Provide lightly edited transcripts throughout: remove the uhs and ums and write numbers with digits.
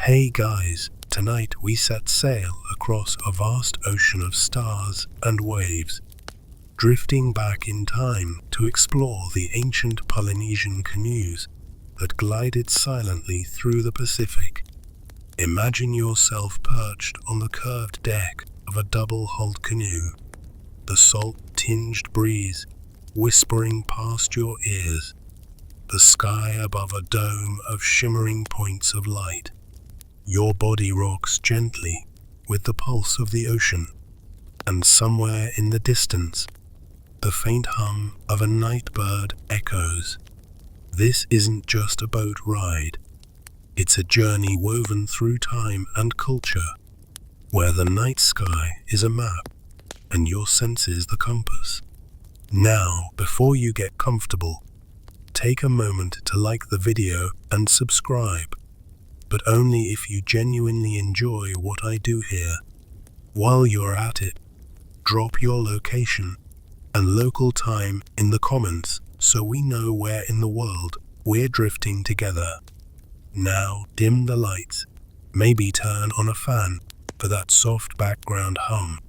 Hey guys, tonight we set sail across a vast ocean of stars and waves, drifting back in time to explore the ancient Polynesian canoes that glided silently through the Pacific. Imagine yourself perched on the curved deck of a double-hulled canoe, the salt-tinged breeze whispering past your ears, the sky above a dome of shimmering points of light. Your body rocks gently with the pulse of the ocean, and somewhere in the distance, the faint hum of a night bird echoes. This isn't just a boat ride. It's a journey woven through time and culture, where the night sky is a map and your senses the compass. Now, before you get comfortable, take a moment to like the video and subscribe, but only if you genuinely enjoy what I do here. While you're at it, drop your location and local time in the comments so we know where in the world we're drifting together. Now dim the lights, maybe turn on a fan for that soft background hum,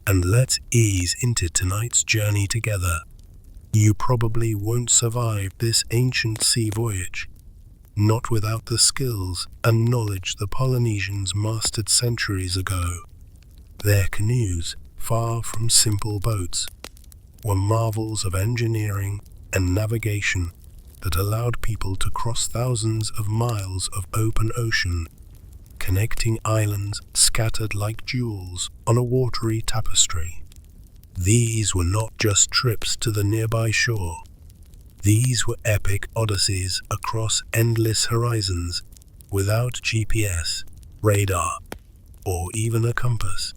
and let's ease into tonight's journey together. You probably won't survive this ancient sea voyage, not without the skills and knowledge the Polynesians mastered centuries ago. Their canoes, far from simple boats, were marvels of engineering and navigation that allowed people to cross thousands of miles of open ocean, connecting islands scattered like jewels on a watery tapestry. These were not just trips to the nearby shore. These were epic odysseys across endless horizons without GPS, radar, or even a compass.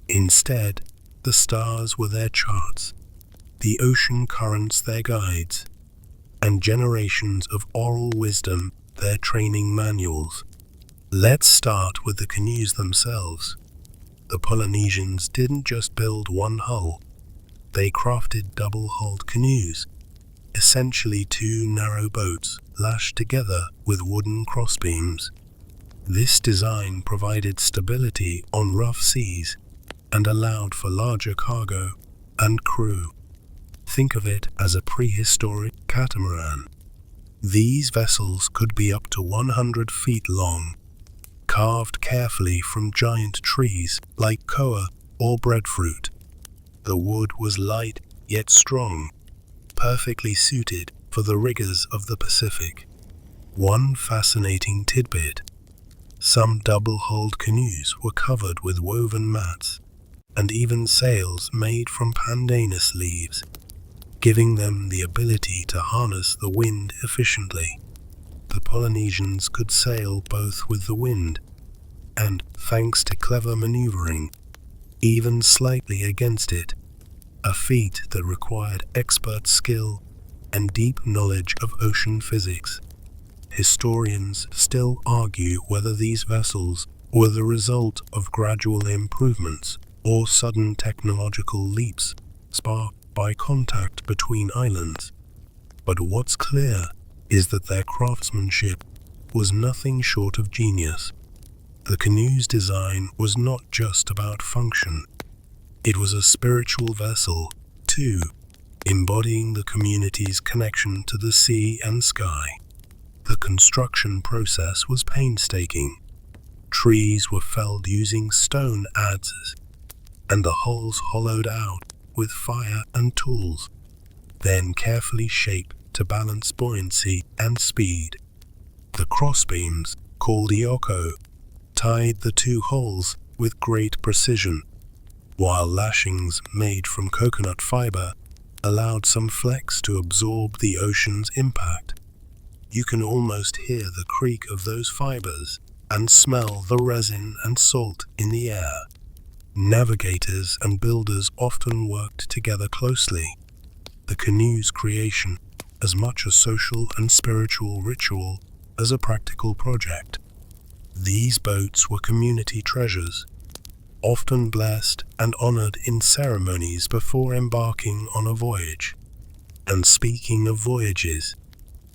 Instead, the stars were their charts, the ocean currents their guides, and generations of oral wisdom their training manuals. Let's start with the canoes themselves. The Polynesians didn't just build one hull. They crafted double-hulled canoes, essentially two narrow boats lashed together with wooden crossbeams. This design provided stability on rough seas and allowed for larger cargo and crew. Think of it as a prehistoric catamaran. These vessels could be up to 100 feet long, carved carefully from giant trees like koa or breadfruit. The wood was light yet strong, perfectly suited for the rigors of the Pacific. One fascinating tidbit: some double-hulled canoes were covered with woven mats, and even sails made from pandanus leaves, giving them the ability to harness the wind efficiently. The Polynesians could sail both with the wind and, thanks to clever maneuvering, even slightly against it, a feat that required expert skill and deep knowledge of ocean physics. Historians still argue whether these vessels were the result of gradual improvements or sudden technological leaps sparked by contact between islands. But what's clear is that their craftsmanship was nothing short of genius. The canoe's design was not just about function. It was a spiritual vessel, too, embodying the community's connection to the sea and sky. The construction process was painstaking. Trees were felled using stone adzes, and the hulls hollowed out with fire and tools, then carefully shaped to balance buoyancy and speed. The crossbeams, called ioko, tied the two hulls with great precision, while lashings made from coconut fiber allowed some flex to absorb the ocean's impact. You can almost hear the creak of those fibers and smell the resin and salt in the air. Navigators and builders often worked together closely. The canoe's creation as much a social and spiritual ritual as a practical project. These boats were community treasures, often blessed and honored in ceremonies before embarking on a voyage. And speaking of voyages,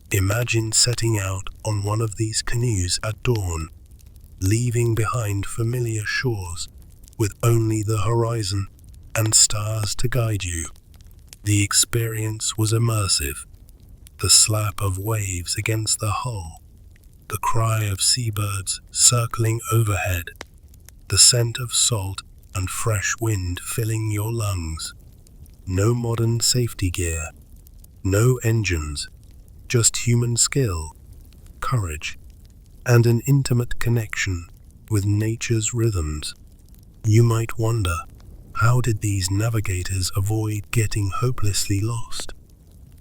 imagine setting out on one of these canoes at dawn, leaving behind familiar shores with only the horizon and stars to guide you. The experience was immersive. The slap of waves against the hull, the cry of seabirds circling overhead, the scent of salt and fresh wind filling your lungs. No modern safety gear, no engines, just human skill, courage, and an intimate connection with nature's rhythms. You might wonder, how did these navigators avoid getting hopelessly lost?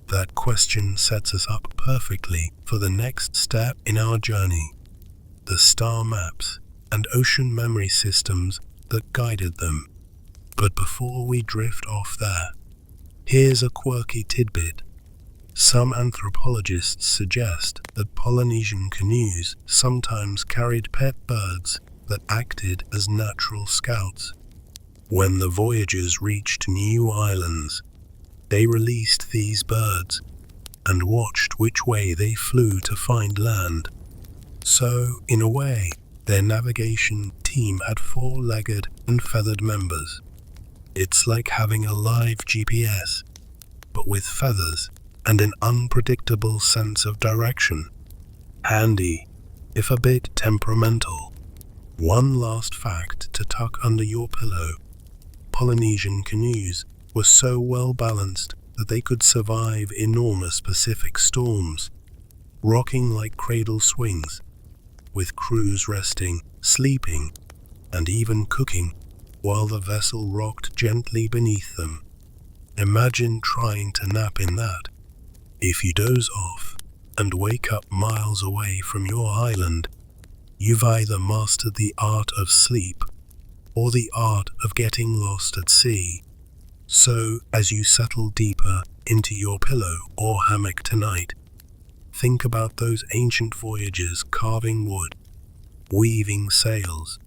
That question sets us up perfectly for the next step in our journey: the star maps and ocean memory systems that guided them. But before we drift off there, here's a quirky tidbit. Some anthropologists suggest that Polynesian canoes sometimes carried pet birds that acted as natural scouts. When the voyagers reached new islands, they released these birds and watched which way they flew to find land. So, in a way, their navigation team had four-legged and feathered members. It's like having a live GPS, but with feathers and an unpredictable sense of direction. Handy, if a bit temperamental. One last fact to tuck under your pillow: Polynesian canoes were so well balanced that they could survive enormous Pacific storms, rocking like cradle swings, with crews resting, sleeping, and even cooking while the vessel rocked gently beneath them. Imagine trying to nap in that. If you doze off and wake up miles away from your island, you've either mastered the art of sleep or the art of getting lost at sea. So, as you settle deeper into your pillow or hammock tonight, think about those ancient voyagers carving wood, weaving sails,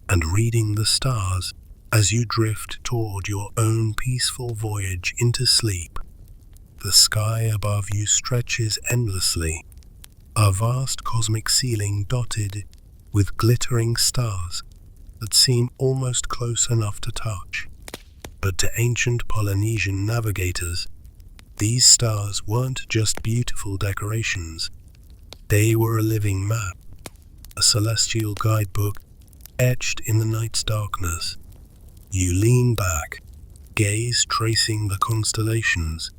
and reading the stars as you drift toward your own peaceful voyage into sleep. The sky above you stretches endlessly, a vast cosmic ceiling dotted with glittering stars that seem almost close enough to touch. But to ancient Polynesian navigators, these stars weren't just beautiful decorations. They were a living map, a celestial guidebook etched in the night's darkness. You lean back, gaze tracing the constellations,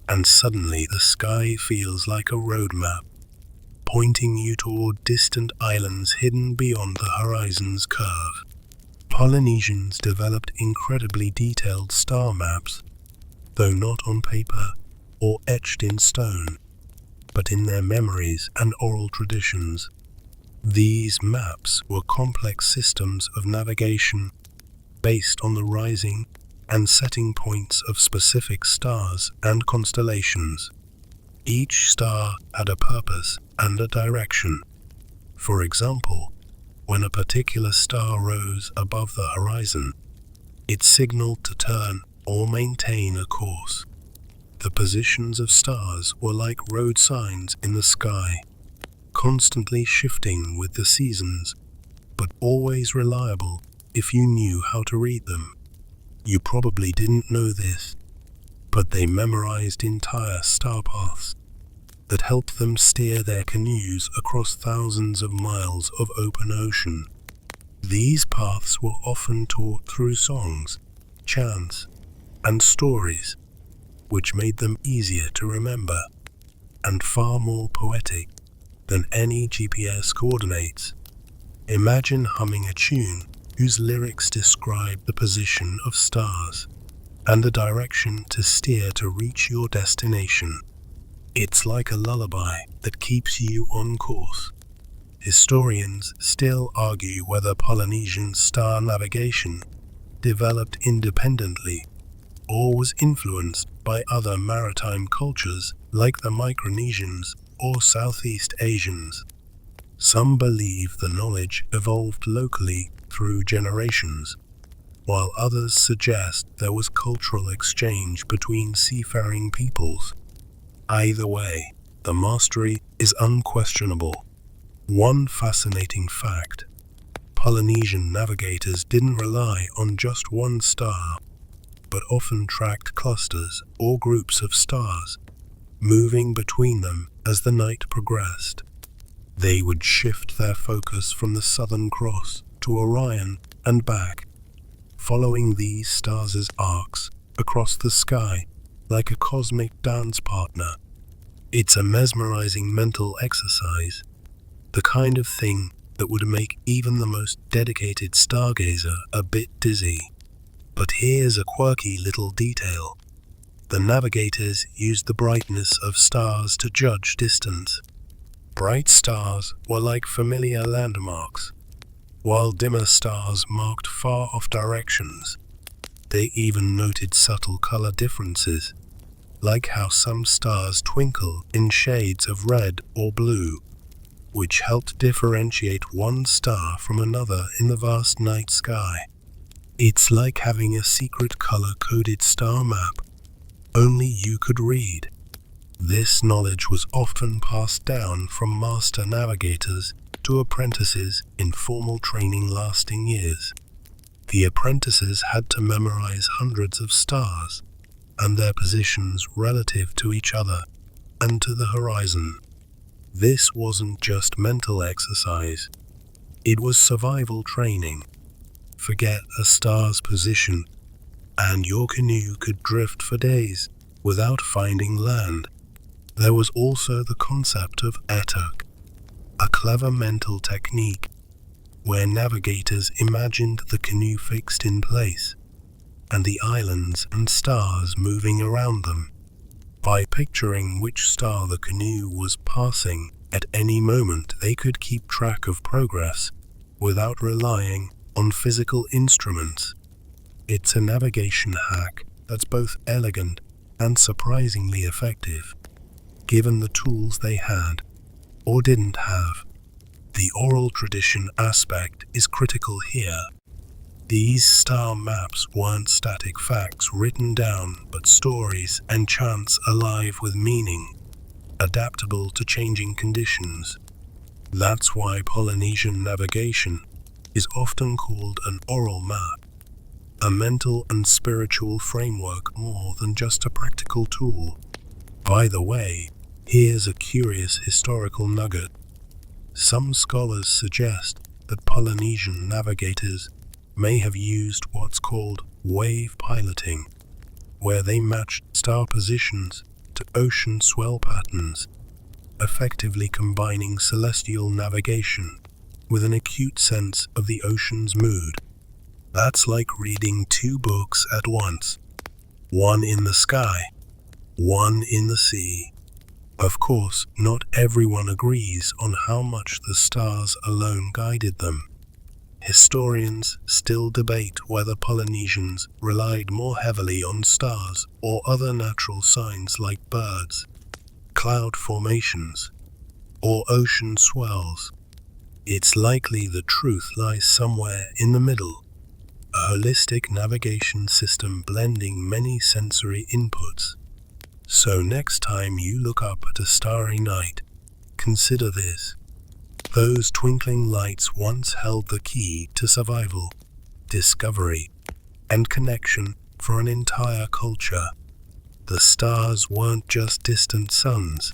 and suddenly the sky feels like a road map, pointing you toward distant islands hidden beyond the horizon's curve. Polynesians developed incredibly detailed star maps, though not on paper or etched in stone, but in their memories and oral traditions. These maps were complex systems of navigation based on the rising and setting points of specific stars and constellations. Each star had a purpose and a direction. For example, when a particular star rose above the horizon, it signaled to turn or maintain a course. The positions of stars were like road signs in the sky, constantly shifting with the seasons, but always reliable if you knew how to read them. You probably didn't know this, but they memorized entire star paths that helped them steer their canoes across thousands of miles of open ocean. These paths were often taught through songs, chants, and stories, which made them easier to remember and far more poetic than any GPS coordinates. Imagine humming a tune whose lyrics describe the position of stars and the direction to steer to reach your destination. It's like a lullaby that keeps you on course. Historians still argue whether Polynesian star navigation developed independently or was influenced by other maritime cultures like the Micronesians or Southeast Asians. Some believe the knowledge evolved locally through generations, while others suggest there was cultural exchange between seafaring peoples. Either way, the mastery is unquestionable. One fascinating fact: Polynesian navigators didn't rely on just one star, but often tracked clusters or groups of stars, moving between them as the night progressed. They would shift their focus from the Southern Cross to Orion and back, following these stars' arcs across the sky like a cosmic dance partner. It's a mesmerizing mental exercise, the kind of thing that would make even the most dedicated stargazer a bit dizzy. But here's a quirky little detail. The navigators used the brightness of stars to judge distance. Bright stars were like familiar landmarks, while dimmer stars marked far-off directions. They even noted subtle color differences, like how some stars twinkle in shades of red or blue, which helped differentiate one star from another in the vast night sky. It's like having a secret color-coded star map only you could read. This knowledge was often passed down from master navigators to apprentices in formal training lasting years. The apprentices had to memorize hundreds of stars and their positions relative to each other and to the horizon. This wasn't just mental exercise, it was survival training. Forget a star's position, and your canoe could drift for days without finding land. There was also the concept of etuk, a clever mental technique where navigators imagined the canoe fixed in place and the islands and stars moving around them. By picturing which star the canoe was passing at any moment, they could keep track of progress without relying on physical instruments. It's a navigation hack that's both elegant and surprisingly effective, given the tools they had or didn't have. The oral tradition aspect is critical here. These star maps weren't static facts written down, but stories and chants alive with meaning, adaptable to changing conditions. That's why Polynesian navigation is often called an oral map, a mental and spiritual framework more than just a practical tool. By the way, here's a curious historical nugget. Some scholars suggest that Polynesian navigators may have used what's called wave piloting, where they matched star positions to ocean swell patterns, effectively combining celestial navigation with an acute sense of the ocean's mood. That's like reading two books at once, one in the sky, one in the sea. Of course, not everyone agrees on how much the stars alone guided them. Historians still debate whether Polynesians relied more heavily on stars or other natural signs like birds, cloud formations, or ocean swells. It's likely the truth lies somewhere in the middle, a holistic navigation system blending many sensory inputs. So next time you look up at a starry night, consider this. Those twinkling lights once held the key to survival, discovery, and connection for an entire culture. The stars weren't just distant suns.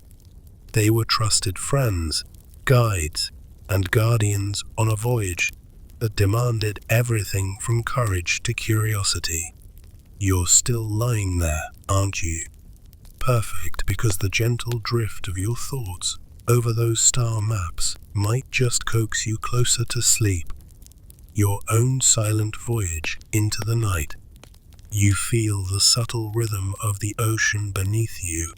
They were trusted friends, guides, and guardians on a voyage that demanded everything from courage to curiosity. You're still lying there, aren't you? Perfect, because the gentle drift of your thoughts over those star maps might just coax you closer to sleep, your own silent voyage into the night. You feel the subtle rhythm of the ocean beneath you,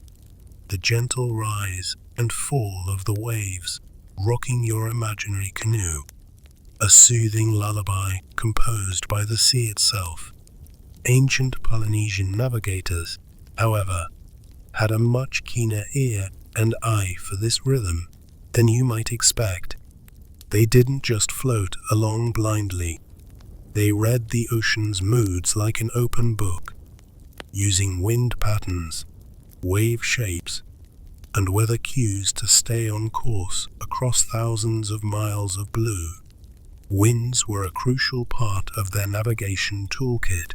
the gentle rise and fall of the waves rocking your imaginary canoe, a soothing lullaby composed by the sea itself. Ancient Polynesian navigators, however, had a much keener ear and eye for this rhythm than you might expect. They didn't just float along blindly. They read the ocean's moods like an open book, using wind patterns, wave shapes, and weather cues to stay on course across thousands of miles of blue. Winds were a crucial part of their navigation toolkit.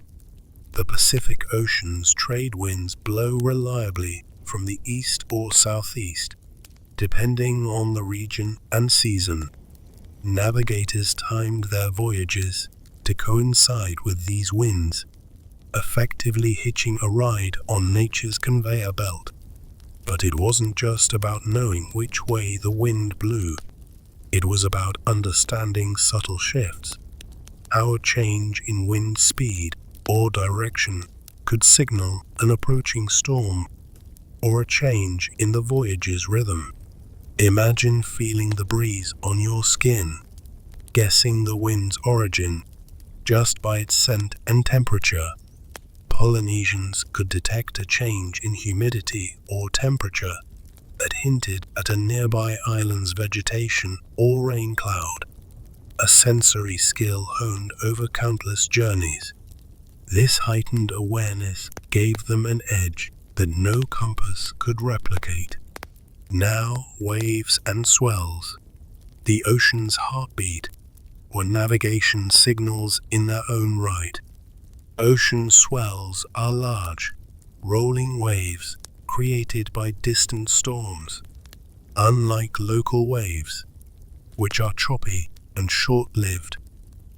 The Pacific Ocean's trade winds blow reliably from the east or southeast, depending on the region and season. Navigators timed their voyages to coincide with these winds, effectively hitching a ride on nature's conveyor belt. But it wasn't just about knowing which way the wind blew. It was about understanding subtle shifts, how a change in wind speed or direction could signal an approaching storm or a change in the voyage's rhythm. Imagine feeling the breeze on your skin, guessing the wind's origin just by its scent and temperature. Polynesians could detect a change in humidity or temperature that hinted at a nearby island's vegetation or rain cloud, a sensory skill honed over countless journeys. This heightened awareness gave them an edge that no compass could replicate. Now, waves and swells, the ocean's heartbeat, were navigation signals in their own right. Ocean swells are large, rolling waves created by distant storms. Unlike local waves, which are choppy and short-lived,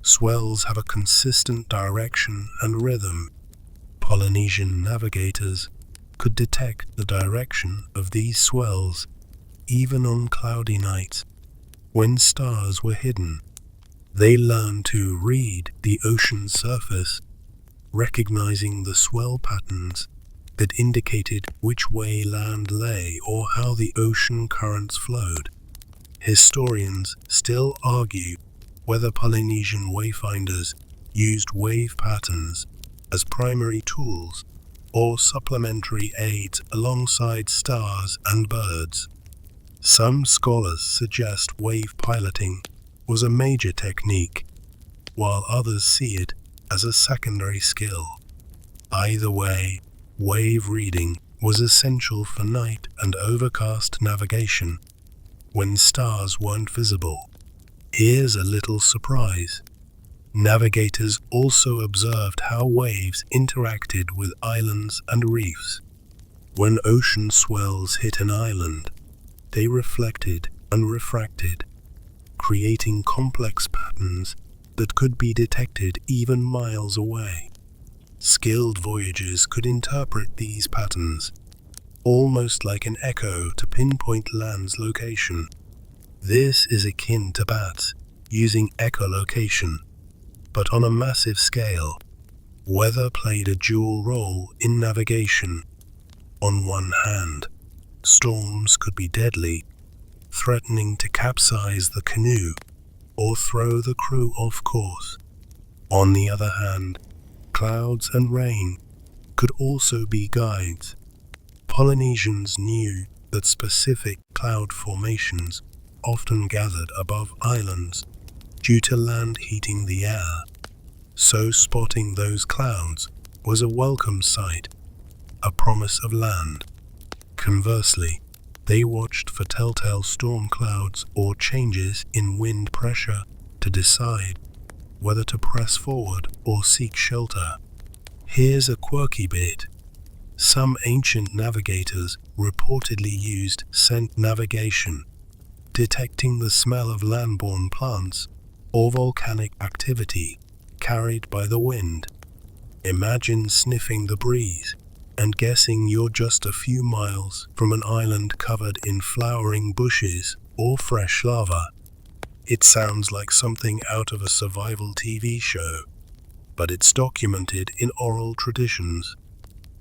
swells have a consistent direction and rhythm. Polynesian navigators could detect the direction of these swells even on cloudy nights when stars were hidden. They learned to read the ocean's surface, recognizing the swell patterns that indicated which way land lay or how the ocean currents flowed. Historians still argue whether Polynesian wayfinders used wave patterns as primary tools or supplementary aids alongside stars and birds. Some scholars suggest wave piloting was a major technique, while others see it as a secondary skill. Either way, wave reading was essential for night and overcast navigation when stars weren't visible. Here's a little surprise. Navigators also observed how waves interacted with islands and reefs. When ocean swells hit an island, they reflected and refracted, creating complex patterns that could be detected even miles away. Skilled voyagers could interpret these patterns, almost like an echo to pinpoint land's location. This is akin to bats using echolocation, but on a massive scale. Weather played a dual role in navigation. On one hand, storms could be deadly, threatening to capsize the canoe or throw the crew off course. On the other hand, clouds and rain could also be guides. Polynesians knew that specific cloud formations often gathered above islands due to land heating the air, so spotting those clouds was a welcome sight, a promise of land. Conversely, they watched for telltale storm clouds or changes in wind pressure to decide whether to press forward or seek shelter. Here's a quirky bit. Some ancient navigators reportedly used scent navigation, detecting the smell of land-borne plants or volcanic activity carried by the wind. Imagine sniffing the breeze and guessing you're just a few miles from an island covered in flowering bushes or fresh lava. It sounds like something out of a survival TV show, but it's documented in oral traditions.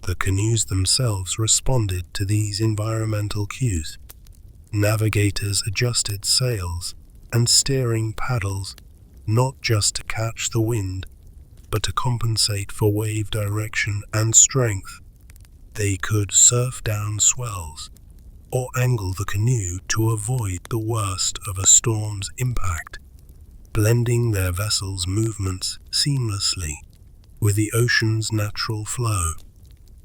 The canoes themselves responded to these environmental cues. Navigators adjusted sails and steering paddles, not just to catch the wind, but to compensate for wave direction and strength. They could surf down swells or angle the canoe to avoid the worst of a storm's impact, blending their vessel's movements seamlessly with the ocean's natural flow.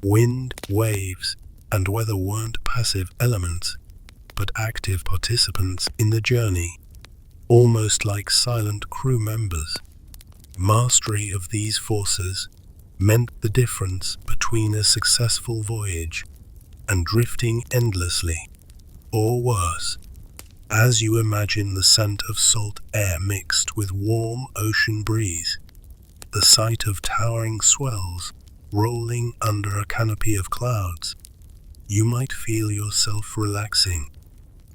Wind, waves, and weather weren't passive elements, but active participants in the journey, almost like silent crew members. Mastery of these forces meant the difference between a successful voyage and drifting endlessly, or worse. As you imagine the scent of salt air mixed with warm ocean breeze, the sight of towering swells rolling under a canopy of clouds, you might feel yourself relaxing,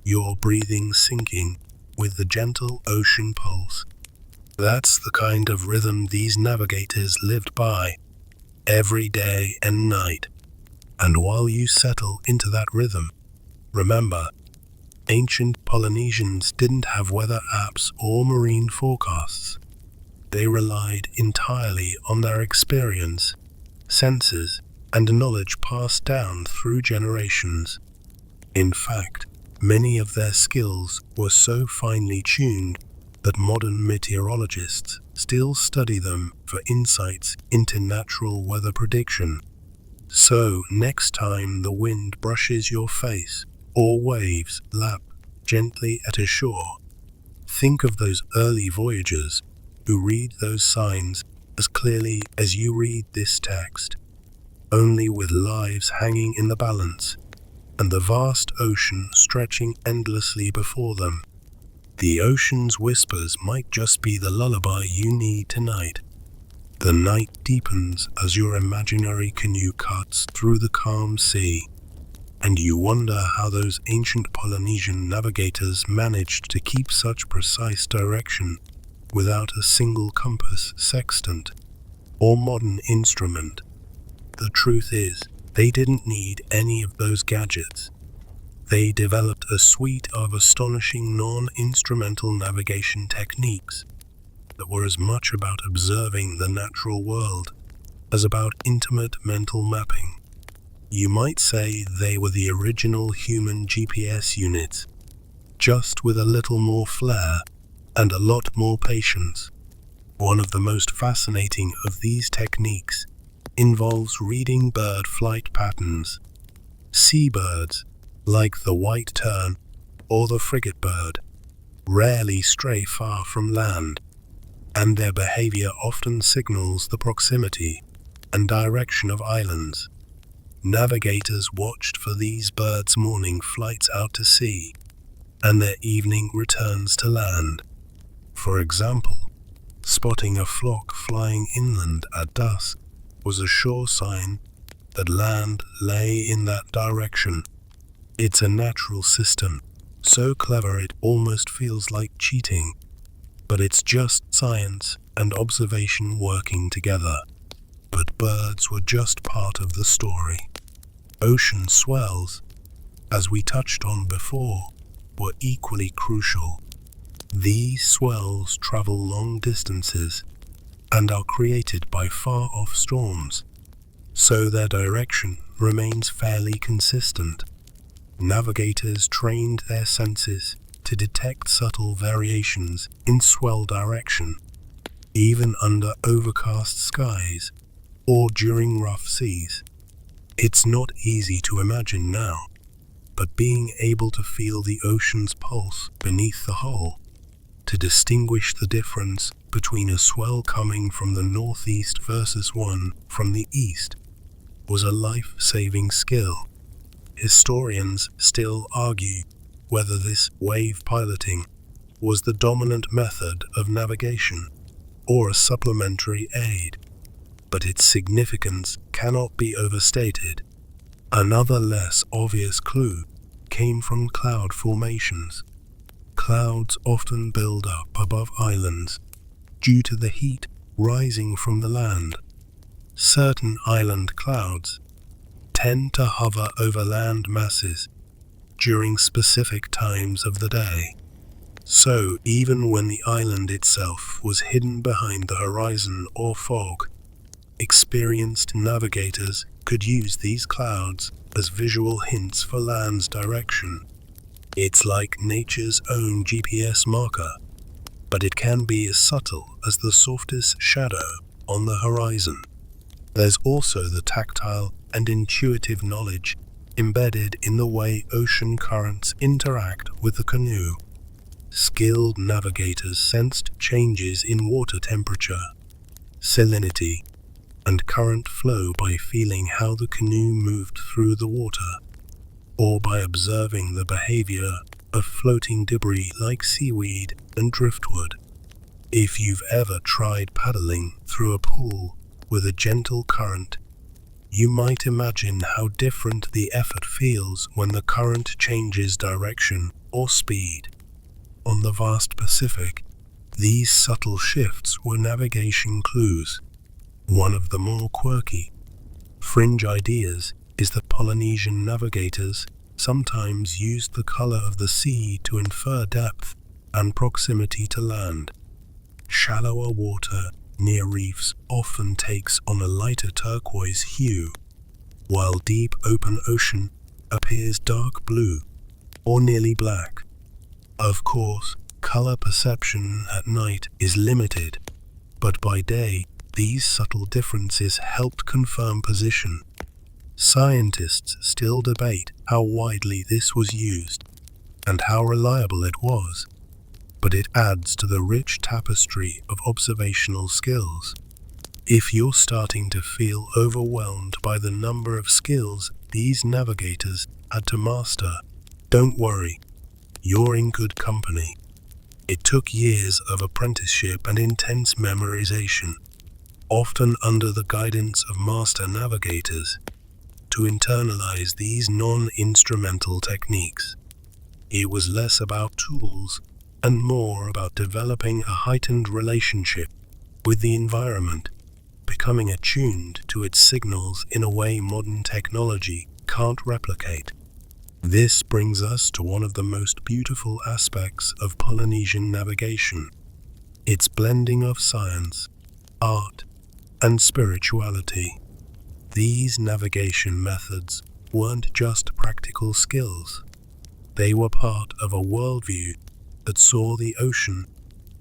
your breathing sinking with the gentle ocean pulse. That's the kind of rhythm these navigators lived by, every day and night. And while you settle into that rhythm, remember, ancient Polynesians didn't have weather apps or marine forecasts. They relied entirely on their experience, senses, and knowledge passed down through generations. In fact, many of their skills were so finely tuned that modern meteorologists still study them for insights into natural weather prediction. So, next time the wind brushes your face or waves lap gently at a shore, think of those early voyagers who read those signs as clearly as you read this text, only with lives hanging in the balance and the vast ocean stretching endlessly before them. The ocean's whispers might just be the lullaby you need tonight. The night deepens as your imaginary canoe cuts through the calm sea, and you wonder how those ancient Polynesian navigators managed to keep such precise direction without a single compass, sextant, or modern instrument. The truth is, they didn't need any of those gadgets. They developed a suite of astonishing non-instrumental navigation techniques that were as much about observing the natural world as about intimate mental mapping. You might say they were the original human GPS units, just with a little more flair and a lot more patience. One of the most fascinating of these techniques involves reading bird flight patterns. Seabirds, like the white tern or the frigate bird, rarely stray far from land, and their behavior often signals the proximity and direction of islands. Navigators watched for these birds' morning flights out to sea and their evening returns to land. For example, spotting a flock flying inland at dusk was a sure sign that land lay in that direction. It's a natural system, so clever it almost feels like cheating, but it's just science and observation working together. But birds were just part of the story. Ocean swells, as we touched on before, were equally crucial. These swells travel long distances and are created by far-off storms, so their direction remains fairly consistent. Navigators trained their senses to detect subtle variations in swell direction, even under overcast skies or during rough seas. It's not easy to imagine now, but being able to feel the ocean's pulse beneath the hull, to distinguish the difference between a swell coming from the northeast versus one from the east, was a life-saving skill. Historians still argue whether this wave piloting was the dominant method of navigation or a supplementary aid, but its significance cannot be overstated. Another less obvious clue came from cloud formations. Clouds often build up above islands due to the heat rising from the land. Certain island clouds tend to hover over land masses during specific times of the day. So even when the island itself was hidden behind the horizon or fog, experienced navigators could use these clouds as visual hints for land's direction. It's like nature's own GPS marker, but it can be as subtle as the softest shadow on the horizon. There's also the tactile and intuitive knowledge embedded in the way ocean currents interact with the canoe. Skilled navigators sensed changes in water temperature, salinity, and current flow by feeling how the canoe moved through the water, or by observing the behavior of floating debris like seaweed and driftwood. If you've ever tried paddling through a pool with a gentle current, you might imagine how different the effort feels when the current changes direction or speed. On the vast Pacific, these subtle shifts were navigation clues. One of the more quirky, fringe ideas is that Polynesian navigators sometimes used the color of the sea to infer depth and proximity to land. Shallower water near reefs often takes on a lighter turquoise hue, while deep open ocean appears dark blue or nearly black. Of course, color perception at night is limited, but by day, these subtle differences helped confirm position. Scientists still debate how widely this was used and how reliable it was, but it adds to the rich tapestry of observational skills. If you're starting to feel overwhelmed by the number of skills these navigators had to master, don't worry, you're in good company. It took years of apprenticeship and intense memorization, often under the guidance of master navigators, to internalize these non-instrumental techniques. It was less about tools and more about developing a heightened relationship with the environment, becoming attuned to its signals in a way modern technology can't replicate. This brings us to one of the most beautiful aspects of Polynesian navigation, its blending of science, art, and spirituality. These navigation methods weren't just practical skills. They were part of a worldview that saw the ocean,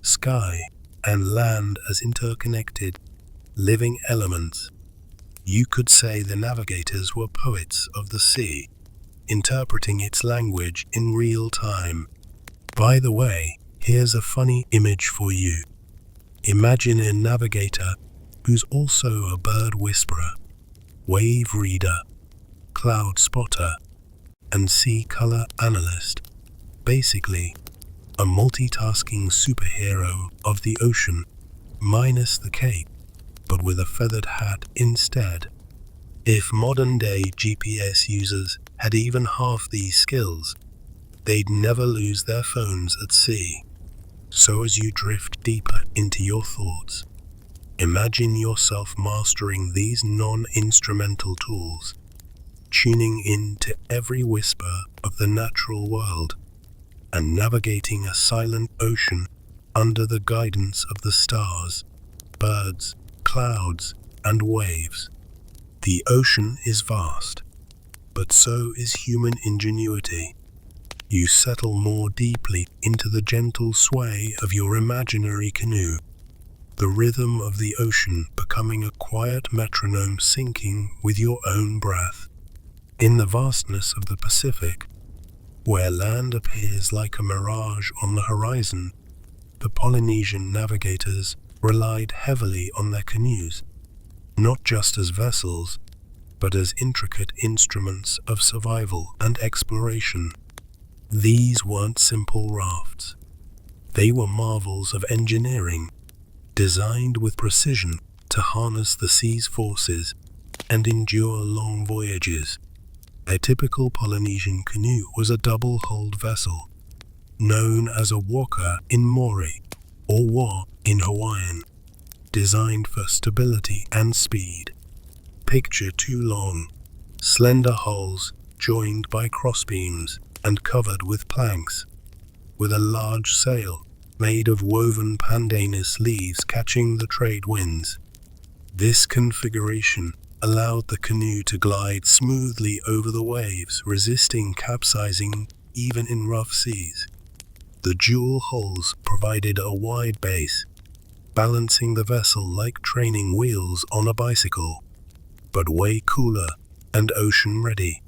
sky, and land as interconnected, living elements. You could say the navigators were poets of the sea, interpreting its language in real time. By the way, here's a funny image for you. Imagine a navigator who's also a bird whisperer, wave reader, cloud spotter, and sea color analyst. Basically, a multitasking superhero of the ocean, minus the cape, but with a feathered hat instead. If modern-day GPS users had even half these skills, they'd never lose their phones at sea. So as you drift deeper into your thoughts, imagine yourself mastering these non-instrumental tools, tuning in to every whisper of the natural world, and navigating a silent ocean under the guidance of the stars, birds, clouds, and waves. The ocean is vast, but so is human ingenuity. You settle more deeply into the gentle sway of your imaginary canoe, the rhythm of the ocean becoming a quiet metronome syncing with your own breath. In the vastness of the Pacific, where land appears like a mirage on the horizon, the Polynesian navigators relied heavily on their canoes, not just as vessels, but as intricate instruments of survival and exploration. These weren't simple rafts. They were marvels of engineering, designed with precision to harness the sea's forces and endure long voyages. A typical Polynesian canoe was a double-hulled vessel, known as a waka in Maori, or wa in Hawaiian, designed for stability and speed. Picture two long, slender hulls joined by crossbeams and covered with planks, with a large sail made of woven pandanus leaves catching the trade winds. This configuration allowed the canoe to glide smoothly over the waves, resisting capsizing even in rough seas. The dual hulls provided a wide base, balancing the vessel like training wheels on a bicycle, but way cooler and ocean-ready.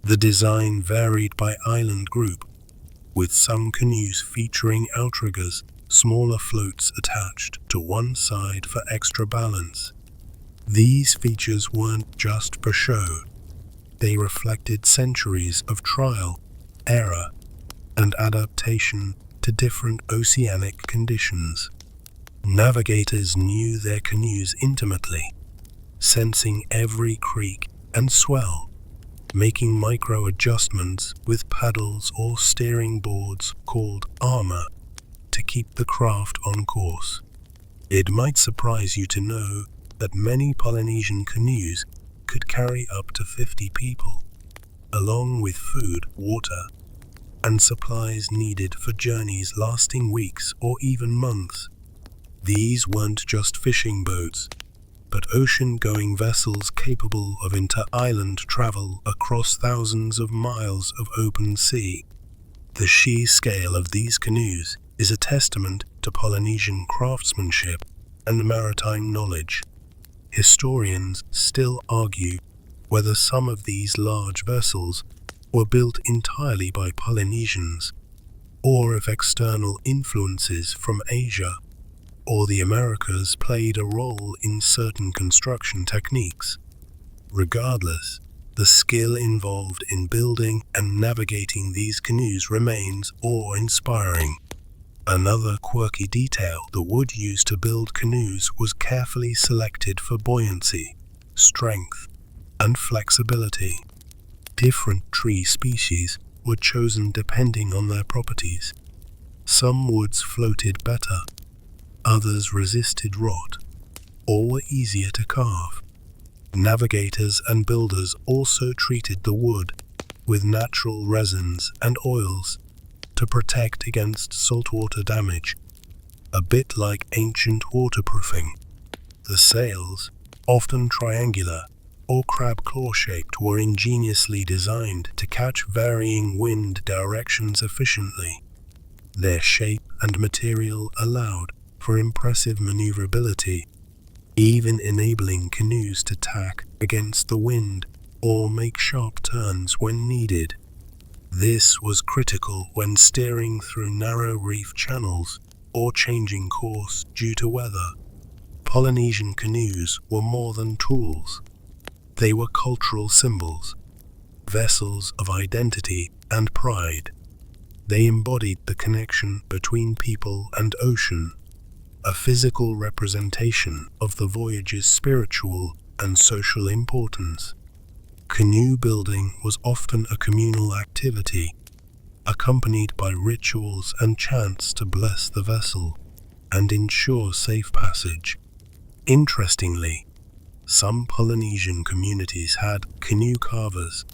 The design varied by island group, with some canoes featuring outriggers, smaller floats attached to one side for extra balance. These features weren't just for show. They reflected centuries of trial, error, and adaptation to different oceanic conditions. Navigators knew their canoes intimately, sensing every creak and swell, making micro-adjustments with paddles or steering boards called armor to keep the craft on course. It might surprise you to know that many Polynesian canoes could carry up to 50 people, along with food, water, and supplies needed for journeys lasting weeks or even months. These weren't just fishing boats, but ocean-going vessels capable of inter-island travel across thousands of miles of open sea. The sheer scale of these canoes is a testament to Polynesian craftsmanship and maritime knowledge. Historians still argue whether some of these large vessels were built entirely by Polynesians, or if external influences from Asia or the Americas played a role in certain construction techniques. Regardless, the skill involved in building and navigating these canoes remains awe-inspiring. Another quirky detail: the wood used to build canoes was carefully selected for buoyancy, strength, and flexibility. Different tree species were chosen depending on their properties. Some woods floated better, others resisted rot, or were easier to carve. Navigators and builders also treated the wood with natural resins and oils to protect against saltwater damage, a bit like ancient waterproofing. The sails, often triangular or crab claw-shaped, were ingeniously designed to catch varying wind directions efficiently. Their shape and material allowed for impressive maneuverability, even enabling canoes to tack against the wind or make sharp turns when needed. This was critical when steering through narrow reef channels or changing course due to weather. Polynesian canoes were more than tools. They were cultural symbols, vessels of identity and pride. They embodied the connection between people and ocean, a physical representation of the voyage's spiritual and social importance. Canoe building was often a communal activity, accompanied by rituals and chants to bless the vessel and ensure safe passage. Interestingly, some Polynesian communities had canoe carvers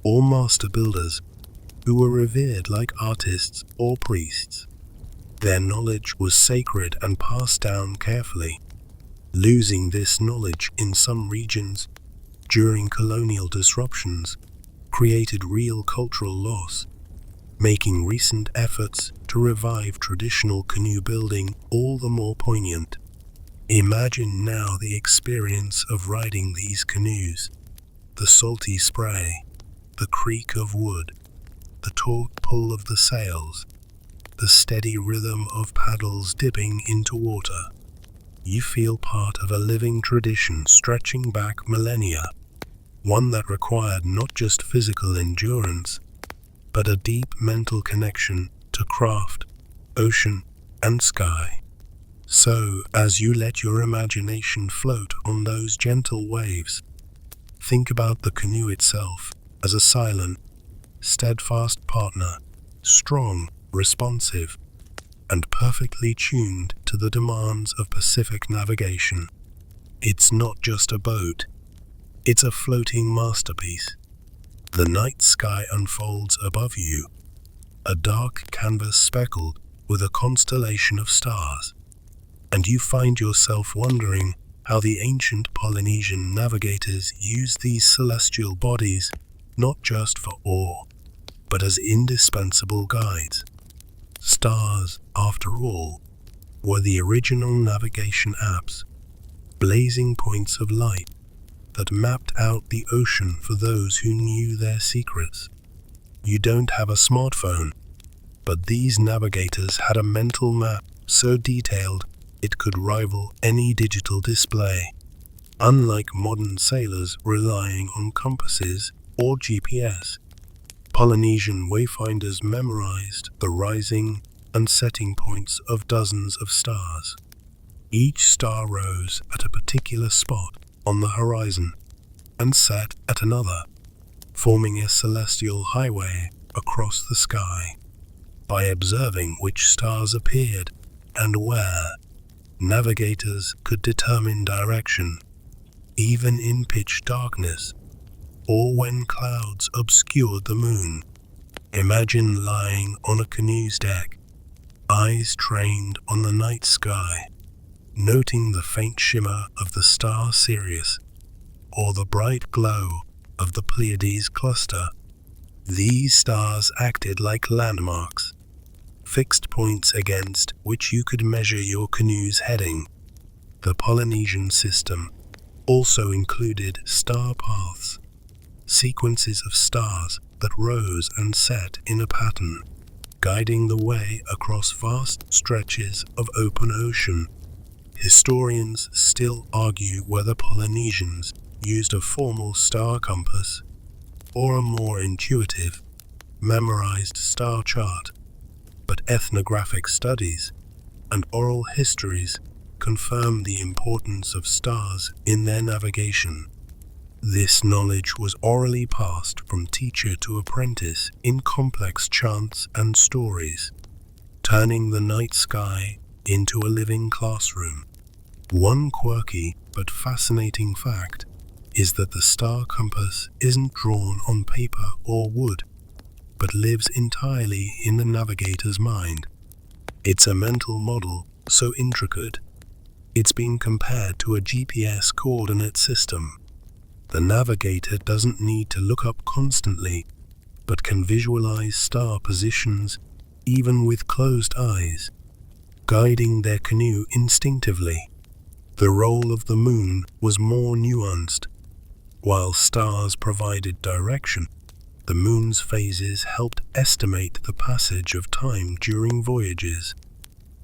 or master builders who were revered like artists or priests. Their knowledge was sacred and passed down carefully. Losing this knowledge in some regions during colonial disruptions created real cultural loss, making recent efforts to revive traditional canoe building all the more poignant. Imagine now the experience of riding these canoes: the salty spray, the creak of wood, the taut pull of the sails, the steady rhythm of paddles dipping into water. You feel part of a living tradition stretching back millennia, one that required not just physical endurance, but a deep mental connection to craft, ocean, and sky. So, as you let your imagination float on those gentle waves, think about the canoe itself as a silent, steadfast partner, strong, responsive, and perfectly tuned to the demands of Pacific navigation. It's not just a boat, it's a floating masterpiece. The night sky unfolds above you, a dark canvas speckled with a constellation of stars, and you find yourself wondering how the ancient Polynesian navigators used these celestial bodies not just for awe, but as indispensable guides. Stars, after all, were the original navigation apps, blazing points of light that mapped out the ocean for those who knew their secrets. You don't have a smartphone, but these navigators had a mental map so detailed it could rival any digital display. Unlike modern sailors relying on compasses or GPS, Polynesian wayfinders memorized the rising and setting points of dozens of stars. Each star rose at a particular spot on the horizon and set at another, forming a celestial highway across the sky. By observing which stars appeared and where, navigators could determine direction, even in pitch darkness, or when clouds obscured the moon. Imagine lying on a canoe's deck, eyes trained on the night sky, noting the faint shimmer of the star Sirius, or the bright glow of the Pleiades cluster. These stars acted like landmarks, fixed points against which you could measure your canoe's heading. The Polynesian system also included star paths, sequences of stars that rose and set in a pattern, guiding the way across vast stretches of open ocean. Historians still argue whether Polynesians used a formal star compass or a more intuitive, memorized star chart, but ethnographic studies and oral histories confirm the importance of stars in their navigation. This knowledge was orally passed from teacher to apprentice in complex chants and stories, turning the night sky into a living classroom. One quirky but fascinating fact is that the star compass isn't drawn on paper or wood, but lives entirely in the navigator's mind. It's a mental model so intricate, it's been compared to a GPS coordinate system. The navigator doesn't need to look up constantly, but can visualize star positions even with closed eyes, guiding their canoe instinctively. The role of the moon was more nuanced. While stars provided direction, the moon's phases helped estimate the passage of time during voyages.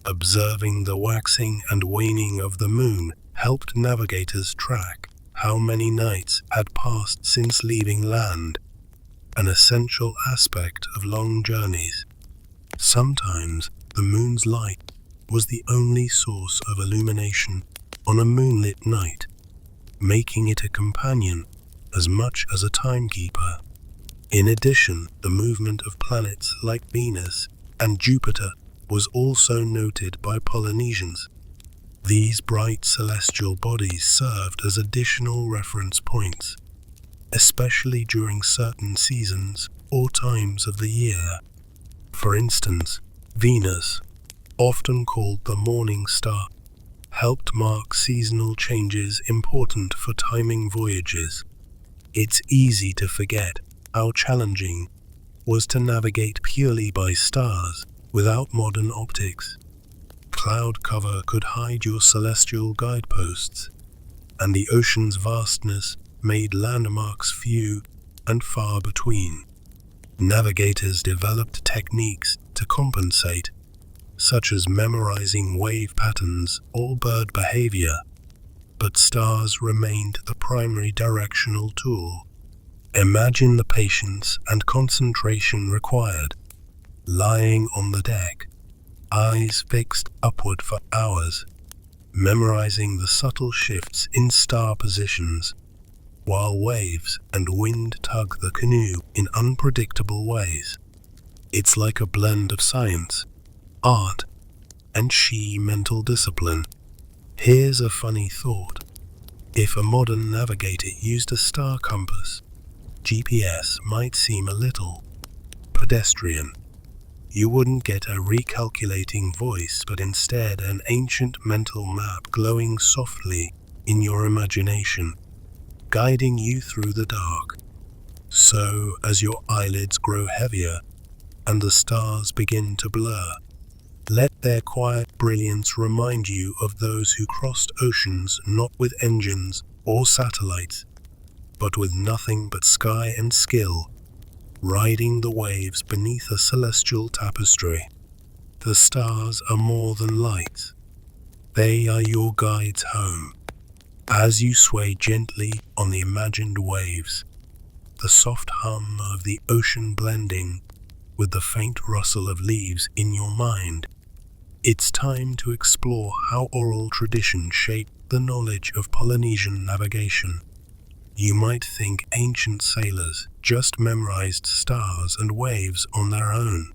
Observing the waxing and waning of the moon helped navigators track how many nights had passed since leaving land, an essential aspect of long journeys. Sometimes the moon's light was the only source of illumination on a moonlit night, making it a companion as much as a timekeeper. In addition, the movement of planets like Venus and Jupiter was also noted by Polynesians. These bright celestial bodies served as additional reference points, especially during certain seasons or times of the year. For instance, Venus, often called the morning star, helped mark seasonal changes important for timing voyages. It's easy to forget how challenging it was to navigate purely by stars without modern optics. Cloud cover could hide your celestial guideposts, and the ocean's vastness made landmarks few and far between. Navigators developed techniques to compensate, such as memorizing wave patterns or bird behavior, but stars remained the primary directional tool. Imagine the patience and concentration required, lying on the deck, eyes fixed upward for hours, memorizing the subtle shifts in star positions, while waves and wind tug the canoe in unpredictable ways. It's like a blend of science, art, and sheer mental discipline. Here's a funny thought. If a modern navigator used a star compass, GPS might seem a little pedestrian. You wouldn't get a recalculating voice, but instead an ancient mental map glowing softly in your imagination, guiding you through the dark. So, as your eyelids grow heavier and the stars begin to blur, let their quiet brilliance remind you of those who crossed oceans not with engines or satellites, but with nothing but sky and skill, riding the waves beneath a celestial tapestry. The stars are more than lights. They are your guides home. As you sway gently on the imagined waves, the soft hum of the ocean blending with the faint rustle of leaves in your mind, it's time to explore how oral tradition shaped the knowledge of Polynesian navigation. You might think ancient sailors just memorized stars and waves on their own,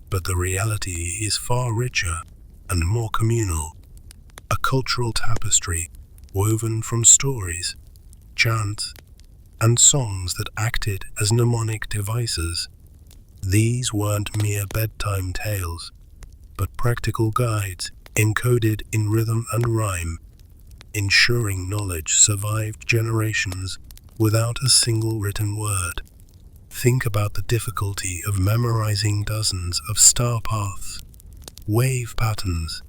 but the reality is far richer and more communal. A cultural tapestry woven from stories, chants, and songs that acted as mnemonic devices. These weren't mere bedtime tales, but practical guides encoded in rhythm and rhyme, ensuring knowledge survived generations without a single written word. Think about the difficulty of memorizing dozens of star paths, wave patterns,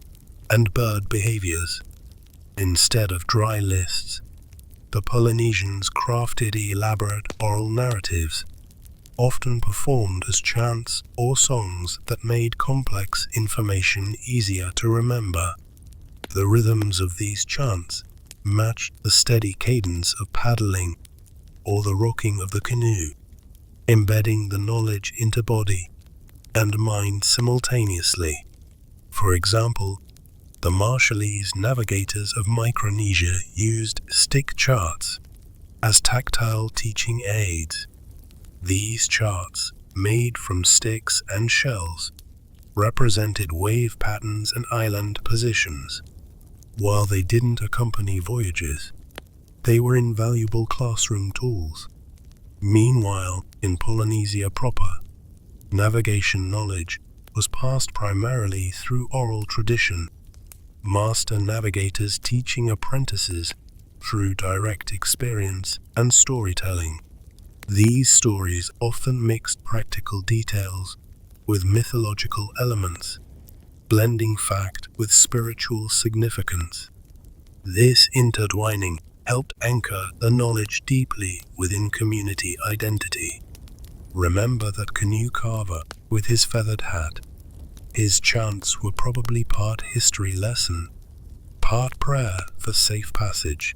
and bird behaviors. Instead of dry lists, the Polynesians crafted elaborate oral narratives, often performed as chants or songs that made complex information easier to remember. The rhythms of these chants matched the steady cadence of paddling or the rocking of the canoe, embedding the knowledge into body and mind simultaneously. For example, the Marshallese navigators of Micronesia used stick charts as tactile teaching aids. These charts, made from sticks and shells, represented wave patterns and island positions. While they didn't accompany voyages, they were invaluable classroom tools. Meanwhile, in Polynesia proper, navigation knowledge was passed primarily through oral tradition, master navigators teaching apprentices through direct experience and storytelling. These stories often mixed practical details with mythological elements, blending fact with spiritual significance. This intertwining helped anchor the knowledge deeply within community identity. Remember that canoe carver with his feathered hat. His chants were probably part history lesson, part prayer for safe passage.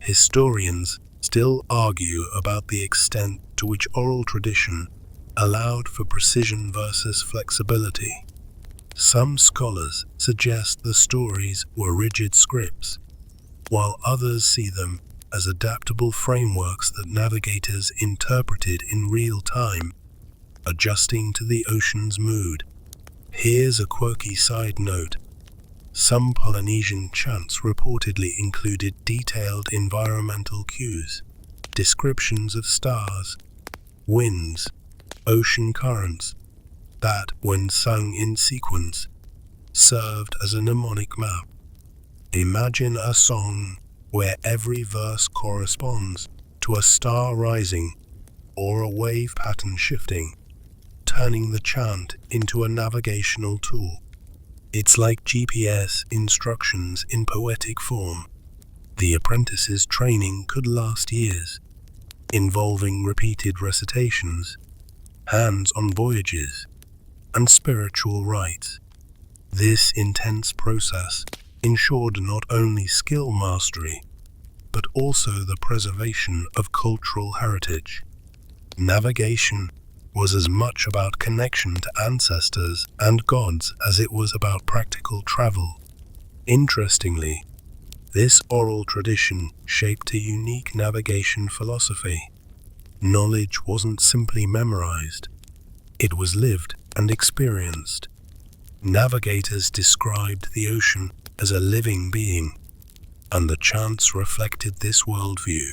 Historians still argue about the extent to which oral tradition allowed for precision versus flexibility. Some scholars suggest the stories were rigid scripts, while others see them as adaptable frameworks that navigators interpreted in real time, adjusting to the ocean's mood. Here's a quirky side note. Some Polynesian chants reportedly included detailed environmental cues, descriptions of stars, winds, ocean currents, that, when sung in sequence, served as a mnemonic map. Imagine a song where every verse corresponds to a star rising or a wave pattern shifting, turning the chant into a navigational tool. It's like GPS instructions in poetic form. The apprentice's training could last years, involving repeated recitations, hands-on voyages, and spiritual rites. This intense process ensured not only skill mastery, but also the preservation of cultural heritage. Navigation was as much about connection to ancestors and gods as it was about practical travel. Interestingly, this oral tradition shaped a unique navigation philosophy. Knowledge wasn't simply memorized, it was lived and experienced. Navigators described the ocean as a living being, and the chants reflected this worldview.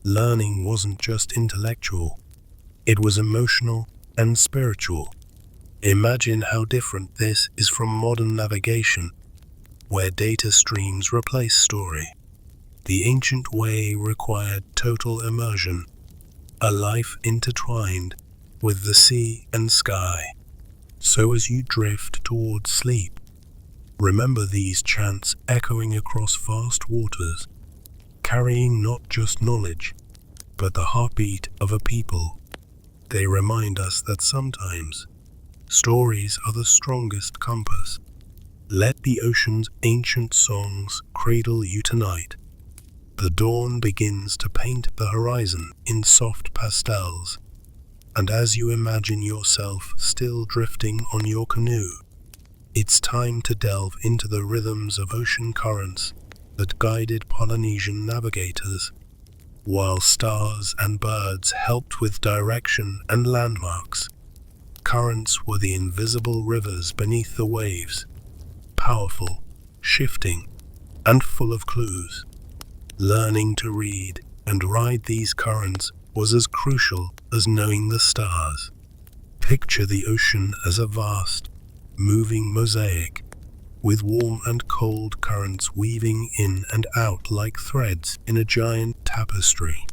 Learning wasn't just intellectual, it was emotional and spiritual. Imagine how different this is from modern navigation, where data streams replace story. The ancient way required total immersion, a life intertwined with the sea and sky. So as you drift towards sleep, remember these chants echoing across vast waters, carrying not just knowledge, but the heartbeat of a people. They remind us that sometimes stories are the strongest compass. Let the ocean's ancient songs cradle you tonight. The dawn begins to paint the horizon in soft pastels, and as you imagine yourself still drifting on your canoe, it's time to delve into the rhythms of ocean currents that guided Polynesian navigators, while stars and birds helped with direction and landmarks. Currents were the invisible rivers beneath the waves, powerful, shifting, and full of clues. Learning to read and ride these currents was as crucial as knowing the stars. Picture the ocean as a vast, moving mosaic, with warm and cold currents weaving in and out like threads in a giant tapestry.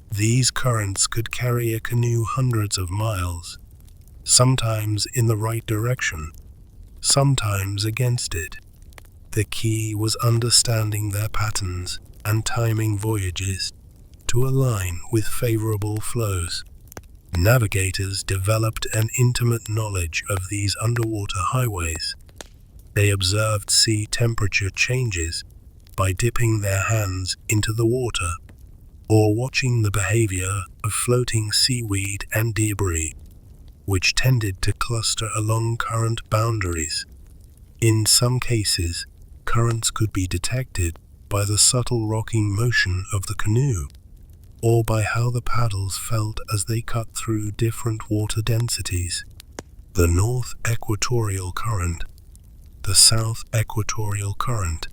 These currents could carry a canoe hundreds of miles, sometimes in the right direction, sometimes against it. The key was understanding their patterns and timing voyages to align with favorable flows. Navigators developed an intimate knowledge of these underwater highways. They observed sea temperature changes by dipping their hands into the water or watching the behavior of floating seaweed and debris, which tended to cluster along current boundaries. In some cases, currents could be detected by the subtle rocking motion of the canoe, or by how the paddles felt as they cut through different water densities. The North Equatorial Current, the South Equatorial Current,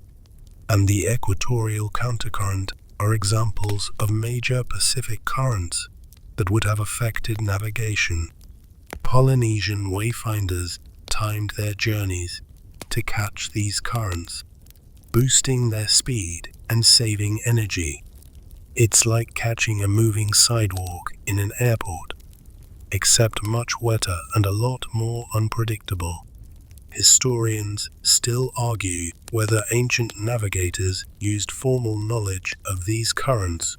and the Equatorial Countercurrent are examples of major Pacific currents that would have affected navigation. Polynesian wayfinders timed their journeys to catch these currents, boosting their speed and saving energy. It's like catching a moving sidewalk in an airport, except much wetter and a lot more unpredictable. Historians still argue whether ancient navigators used formal knowledge of these currents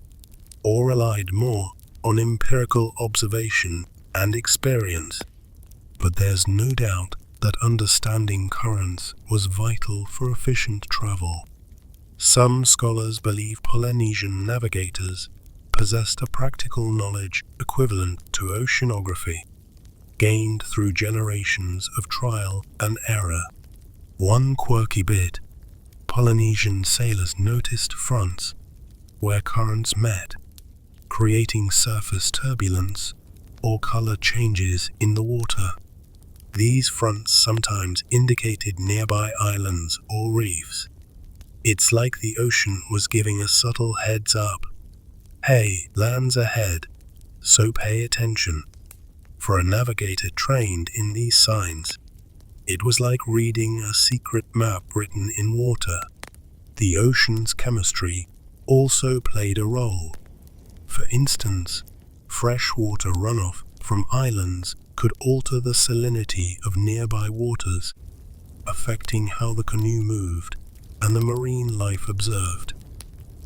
or relied more on empirical observation and experience. But there's no doubt that understanding currents was vital for efficient travel. Some scholars believe Polynesian navigators possessed a practical knowledge equivalent to oceanography, gained through generations of trial and error. One quirky bit: Polynesian sailors noticed fronts where currents met, creating surface turbulence or color changes in the water. These fronts sometimes indicated nearby islands or reefs. It's like the ocean was giving a subtle heads up. Hey, land's ahead, so pay attention. For a navigator trained in these signs, it was like reading a secret map written in water. The ocean's chemistry also played a role. For instance, freshwater runoff from islands could alter the salinity of nearby waters, affecting how the canoe moved and the marine life observed.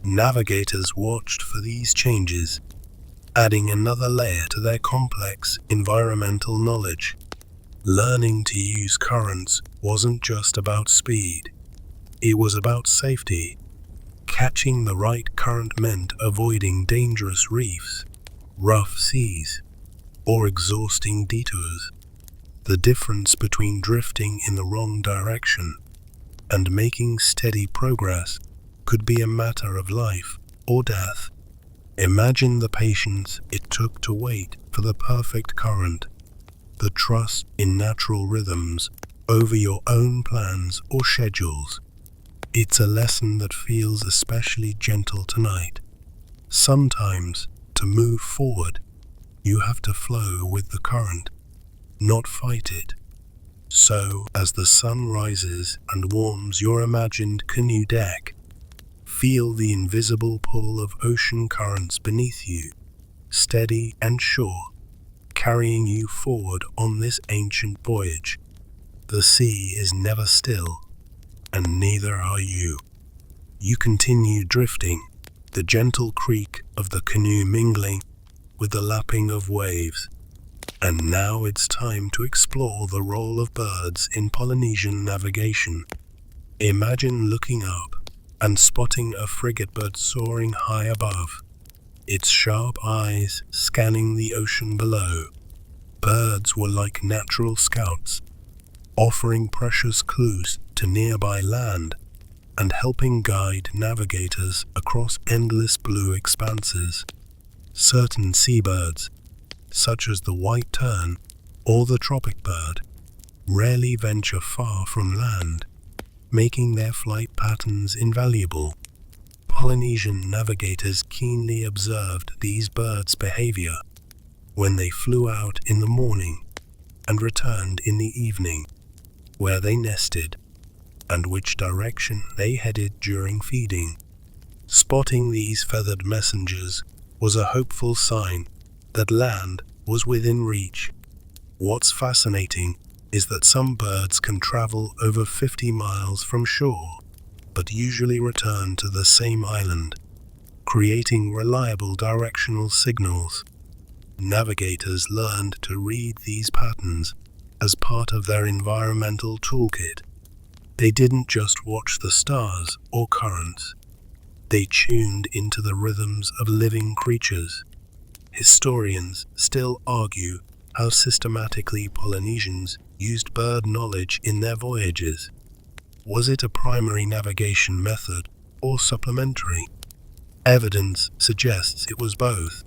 Navigators watched for these changes, adding another layer to their complex environmental knowledge. Learning to use currents wasn't just about speed, it was about safety. Catching the right current meant avoiding dangerous reefs, rough seas, or exhausting detours. The difference between drifting in the wrong direction and making steady progress could be a matter of life or death. Imagine the patience it took to wait for the perfect current, the trust in natural rhythms over your own plans or schedules. It's a lesson that feels especially gentle tonight. Sometimes, to move forward, you have to flow with the current, not fight it. So, as the sun rises and warms your imagined canoe deck, feel the invisible pull of ocean currents beneath you, steady and sure, carrying you forward on this ancient voyage. The sea is never still, and neither are you. You continue drifting, the gentle creak of the canoe mingling with the lapping of waves. And now it's time to explore the role of birds in Polynesian navigation. Imagine looking up and spotting a frigate bird soaring high above, its sharp eyes scanning the ocean below. Birds were like natural scouts, offering precious clues to nearby land and helping guide navigators across endless blue expanses. Certain seabirds, such as the white tern or the tropic bird, rarely venture far from land, making their flight patterns invaluable. Polynesian navigators keenly observed these birds' behavior when they flew out in the morning and returned in the evening, where they nested and which direction they headed during feeding. Spotting these feathered messengers was a hopeful sign that land was within reach. What's fascinating is that some birds can travel over 50 miles from shore, but usually return to the same island, creating reliable directional signals. Navigators learned to read these patterns as part of their environmental toolkit. They didn't just watch the stars or currents. They tuned into the rhythms of living creatures. Historians still argue how systematically Polynesians used bird knowledge in their voyages. Was it a primary navigation method or supplementary? Evidence suggests it was both,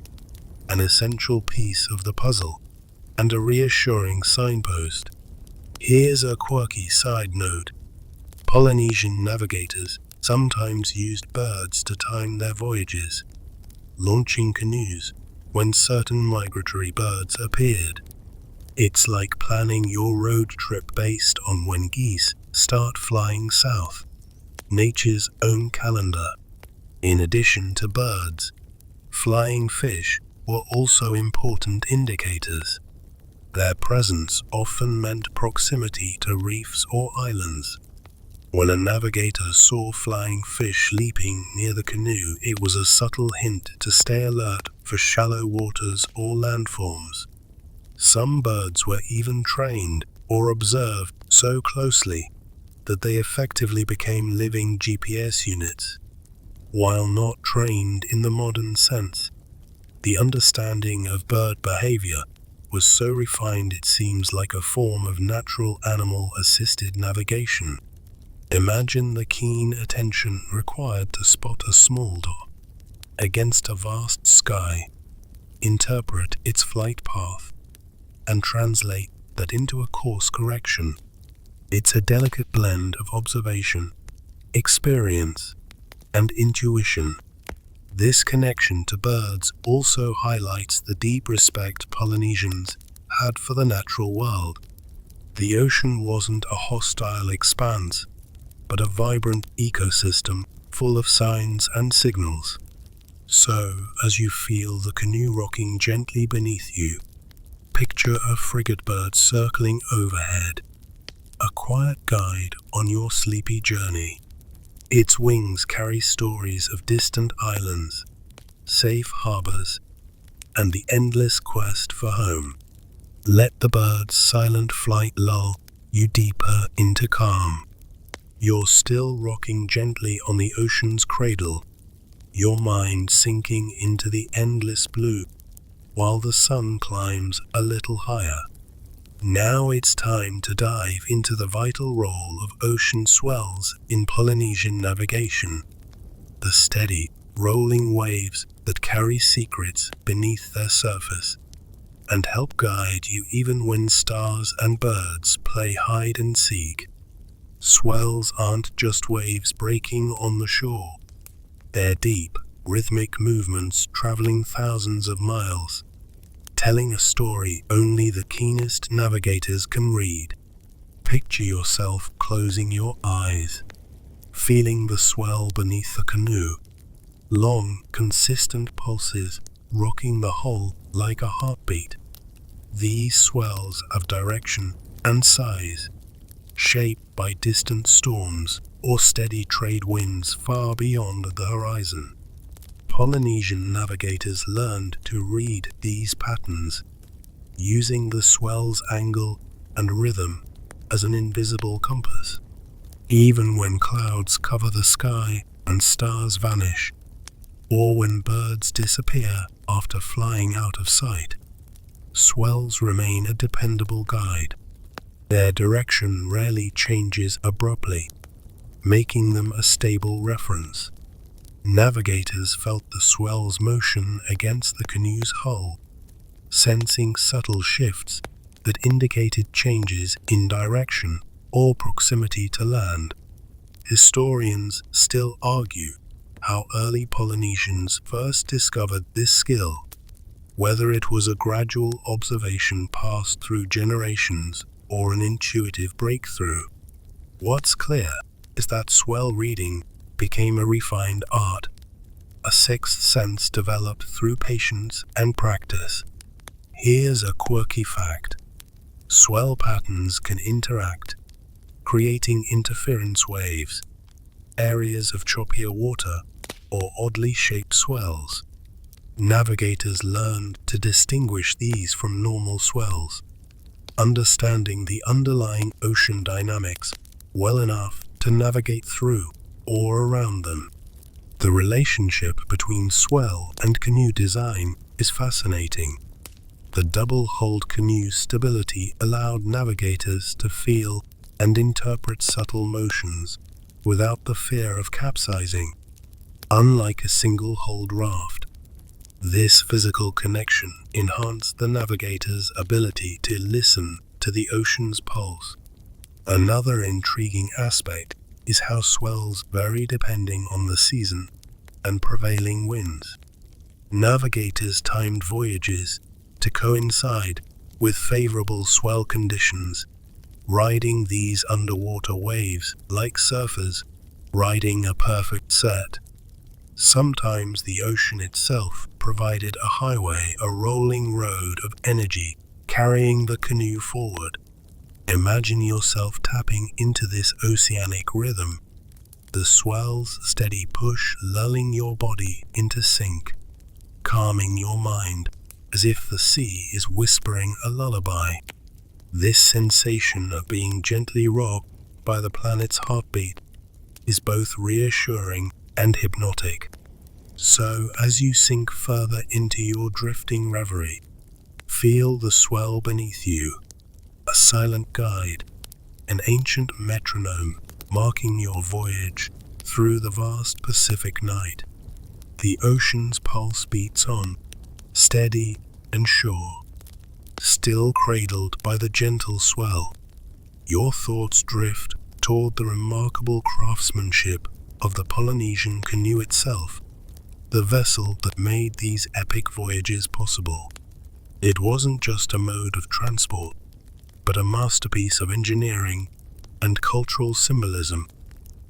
an essential piece of the puzzle and a reassuring signpost. Here's a quirky side note. Polynesian navigators sometimes used birds to time their voyages, launching canoes when certain migratory birds appeared. It's like planning your road trip based on when geese start flying south, nature's own calendar. In addition to birds, flying fish were also important indicators. Their presence often meant proximity to reefs or islands. When a navigator saw flying fish leaping near the canoe, it was a subtle hint to stay alert for shallow waters or landforms. Some birds were even trained or observed so closely that they effectively became living GPS units. While not trained in the modern sense, the understanding of bird behavior was so refined it seems like a form of natural animal-assisted navigation. Imagine the keen attention required to spot a small dot against a vast sky, interpret its flight path, and translate that into a course correction. It's a delicate blend of observation, experience, and intuition. This connection to birds also highlights the deep respect Polynesians had for the natural world. The ocean wasn't a hostile expanse, but a vibrant ecosystem full of signs and signals. So, as you feel the canoe rocking gently beneath you, picture a frigate bird circling overhead, a quiet guide on your sleepy journey. Its wings carry stories of distant islands, safe harbors, and the endless quest for home. Let the bird's silent flight lull you deeper into calm. You're still rocking gently on the ocean's cradle, your mind sinking into the endless blue, while the sun climbs a little higher. Now it's time to dive into the vital role of ocean swells in Polynesian navigation. The steady, rolling waves that carry secrets beneath their surface and help guide you even when stars and birds play hide and seek. Swells aren't just waves breaking on the shore. They're deep, rhythmic movements traveling thousands of miles, telling a story only the keenest navigators can read. Picture yourself closing your eyes, feeling the swell beneath the canoe, long, consistent pulses rocking the hull like a heartbeat. These swells have direction and size, shaped by distant storms or steady trade winds far beyond the horizon. Polynesian navigators learned to read these patterns, using the swell's angle and rhythm as an invisible compass. Even when clouds cover the sky and stars vanish, or when birds disappear after flying out of sight, swells remain a dependable guide. Their direction rarely changes abruptly, making them a stable reference. Navigators felt the swell's motion against the canoe's hull, sensing subtle shifts that indicated changes in direction or proximity to land. Historians still argue how early Polynesians first discovered this skill, whether it was a gradual observation passed through generations or an intuitive breakthrough. What's clear is that swell reading became a refined art, a sixth sense developed through patience and practice. Here's a quirky fact. Swell patterns can interact, creating interference waves, areas of choppier water, or oddly shaped swells. Navigators learned to distinguish these from normal swells, understanding the underlying ocean dynamics well enough to navigate through or around them. The relationship between swell and canoe design is fascinating. The double-hulled canoe's stability allowed navigators to feel and interpret subtle motions without the fear of capsizing, unlike a single-hulled raft. This physical connection enhanced the navigator's ability to listen to the ocean's pulse. Another intriguing aspect is how swells vary depending on the season and prevailing winds. Navigators timed voyages to coincide with favorable swell conditions, riding these underwater waves like surfers riding a perfect set. Sometimes the ocean itself provided a highway, a rolling road of energy carrying the canoe forward. Imagine yourself tapping into this oceanic rhythm, the swell's steady push lulling your body into sync, calming your mind as if the sea is whispering a lullaby. This sensation of being gently rocked by the planet's heartbeat is both reassuring and hypnotic. So, as you sink further into your drifting reverie, feel the swell beneath you, a silent guide, an ancient metronome marking your voyage through the vast Pacific night. The ocean's pulse beats on, steady and sure, still cradled by the gentle swell. Your thoughts drift toward the remarkable craftsmanship of the Polynesian canoe itself, the vessel that made these epic voyages possible. It wasn't just a mode of transport, but a masterpiece of engineering and cultural symbolism,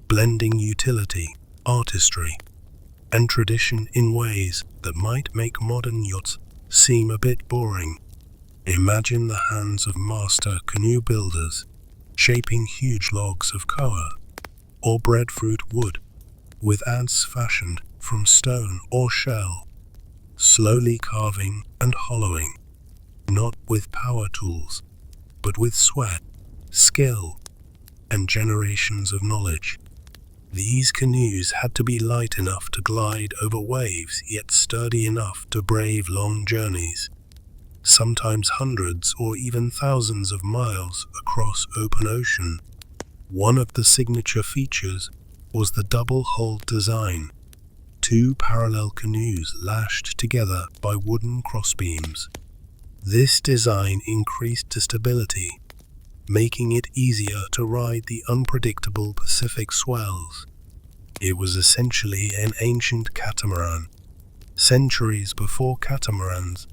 blending utility, artistry, and tradition in ways that might make modern yachts seem a bit boring. Imagine the hands of master canoe builders shaping huge logs of koa or breadfruit wood with adze fashioned from stone or shell, slowly carving and hollowing, not with power tools, but with sweat, skill, and generations of knowledge. These canoes had to be light enough to glide over waves, yet sturdy enough to brave long journeys, sometimes hundreds or even thousands of miles across open ocean. One of the signature features was the double-hulled design, two parallel canoes lashed together by wooden crossbeams. This design increased stability, making it easier to ride the unpredictable Pacific swells. It was essentially an ancient catamaran, centuries before catamarans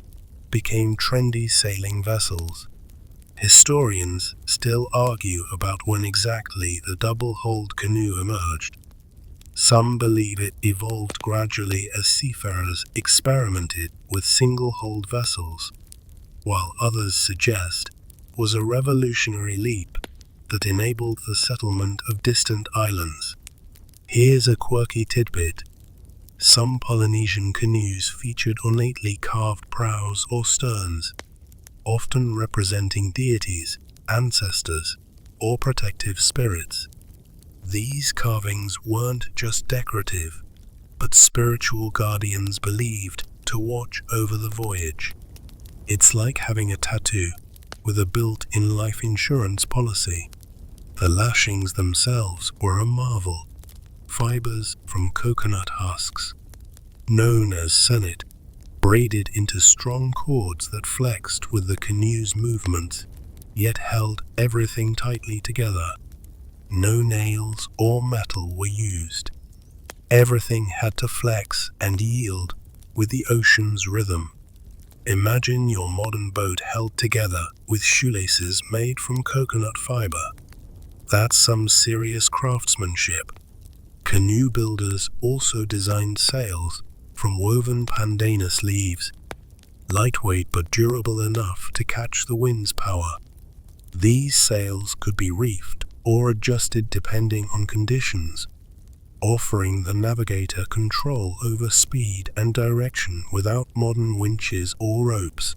became trendy sailing vessels. Historians still argue about when exactly the double-hulled canoe emerged. Some believe it evolved gradually as seafarers experimented with single-hulled vessels, while others suggest was a revolutionary leap that enabled the settlement of distant islands. Here's a quirky tidbit. Some Polynesian canoes featured ornately carved prows or sterns, often representing deities, ancestors, or protective spirits. These carvings weren't just decorative, but spiritual guardians believed to watch over the voyage. It's like having a tattoo with a built-in life insurance policy. The lashings themselves were a marvel. Fibers from coconut husks, known as sennet, braided into strong cords that flexed with the canoe's movement, yet held everything tightly together. No nails or metal were used. Everything had to flex and yield with the ocean's rhythm. Imagine your modern boat held together with shoelaces made from coconut fiber. That's some serious craftsmanship. Canoe builders also designed sails from woven pandanus leaves, lightweight but durable enough to catch the wind's power. These sails could be reefed or adjusted depending on conditions, offering the navigator control over speed and direction without modern winches or ropes.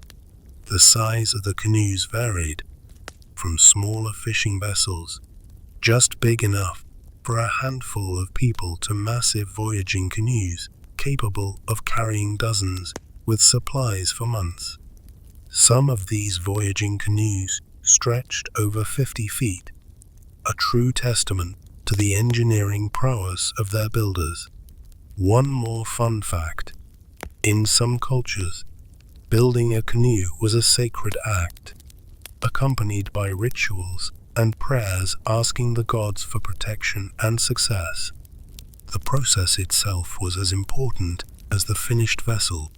The size of the canoes varied, from smaller fishing vessels, just big enough for a handful of people, to massive voyaging canoes capable of carrying dozens with supplies for months. Some of these voyaging canoes stretched over 50 feet, a true testament to the engineering prowess of their builders. One more fun fact. In some cultures, building a canoe was a sacred act, accompanied by rituals and prayers asking the gods for protection and success. The process itself was as important as the finished vessel,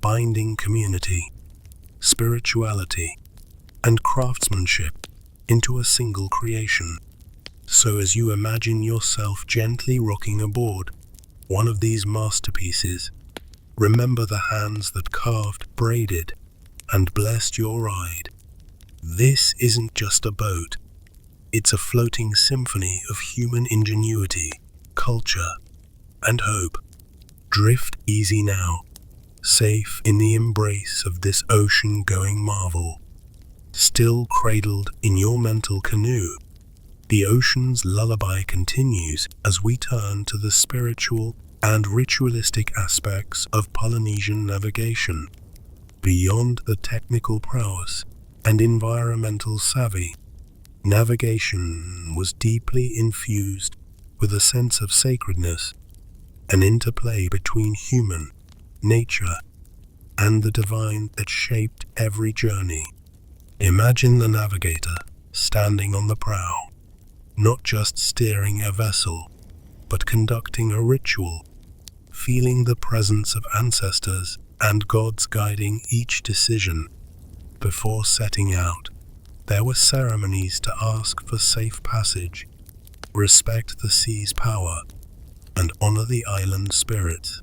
binding community, spirituality, and craftsmanship into a single creation. So as you imagine yourself gently rocking aboard one of these masterpieces, remember the hands that carved, braided, and blessed your ride. This isn't just a boat. It's a floating symphony of human ingenuity, culture, and hope. Drift easy now, safe in the embrace of this ocean-going marvel. Still cradled in your mental canoe, the ocean's lullaby continues as we turn to the spiritual and ritualistic aspects of Polynesian navigation. Beyond the technical prowess and environmental savvy, navigation was deeply infused with a sense of sacredness, an interplay between human, nature, and the divine that shaped every journey. Imagine the navigator standing on the prow, not just steering a vessel, but conducting a ritual, feeling the presence of ancestors and gods guiding each decision. Before setting out, there were ceremonies to ask for safe passage, respect the sea's power, and honor the island spirits.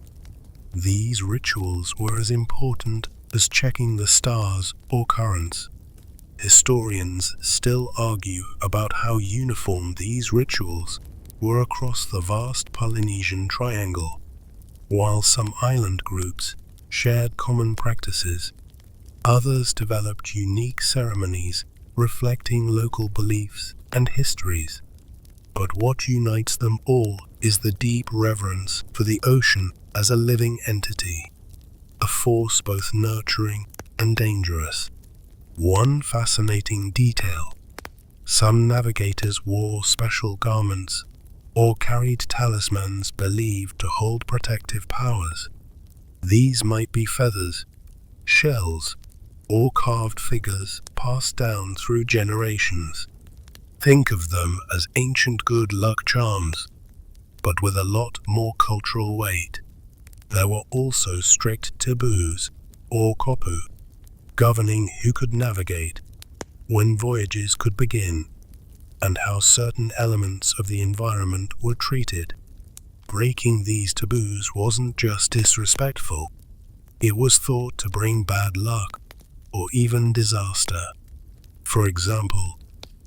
These rituals were as important as checking the stars or currents. Historians still argue about how uniform these rituals were across the vast Polynesian triangle. While some island groups shared common practices, others developed unique ceremonies reflecting local beliefs and histories. But what unites them all is the deep reverence for the ocean as a living entity, a force both nurturing and dangerous. One fascinating detail: some navigators wore special garments or carried talismans believed to hold protective powers. These might be feathers, shells, or carved figures passed down through generations. Think of them as ancient good luck charms, but with a lot more cultural weight. There were also strict taboos, or kopu, governing who could navigate, when voyages could begin, and how certain elements of the environment were treated. Breaking these taboos wasn't just disrespectful, it was thought to bring bad luck or even disaster. For example,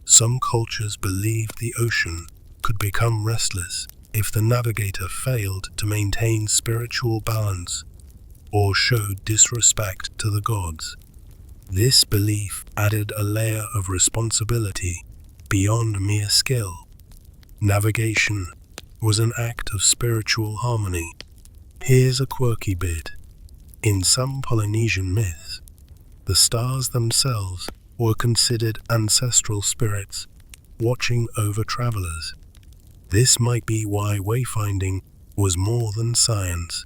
some cultures believed the ocean could become restless if the navigator failed to maintain spiritual balance or showed disrespect to the gods. This belief added a layer of responsibility beyond mere skill. Navigation was an act of spiritual harmony. Here's a quirky bit. In some Polynesian myths, the stars themselves were considered ancestral spirits watching over travelers. This might be why wayfinding was more than science.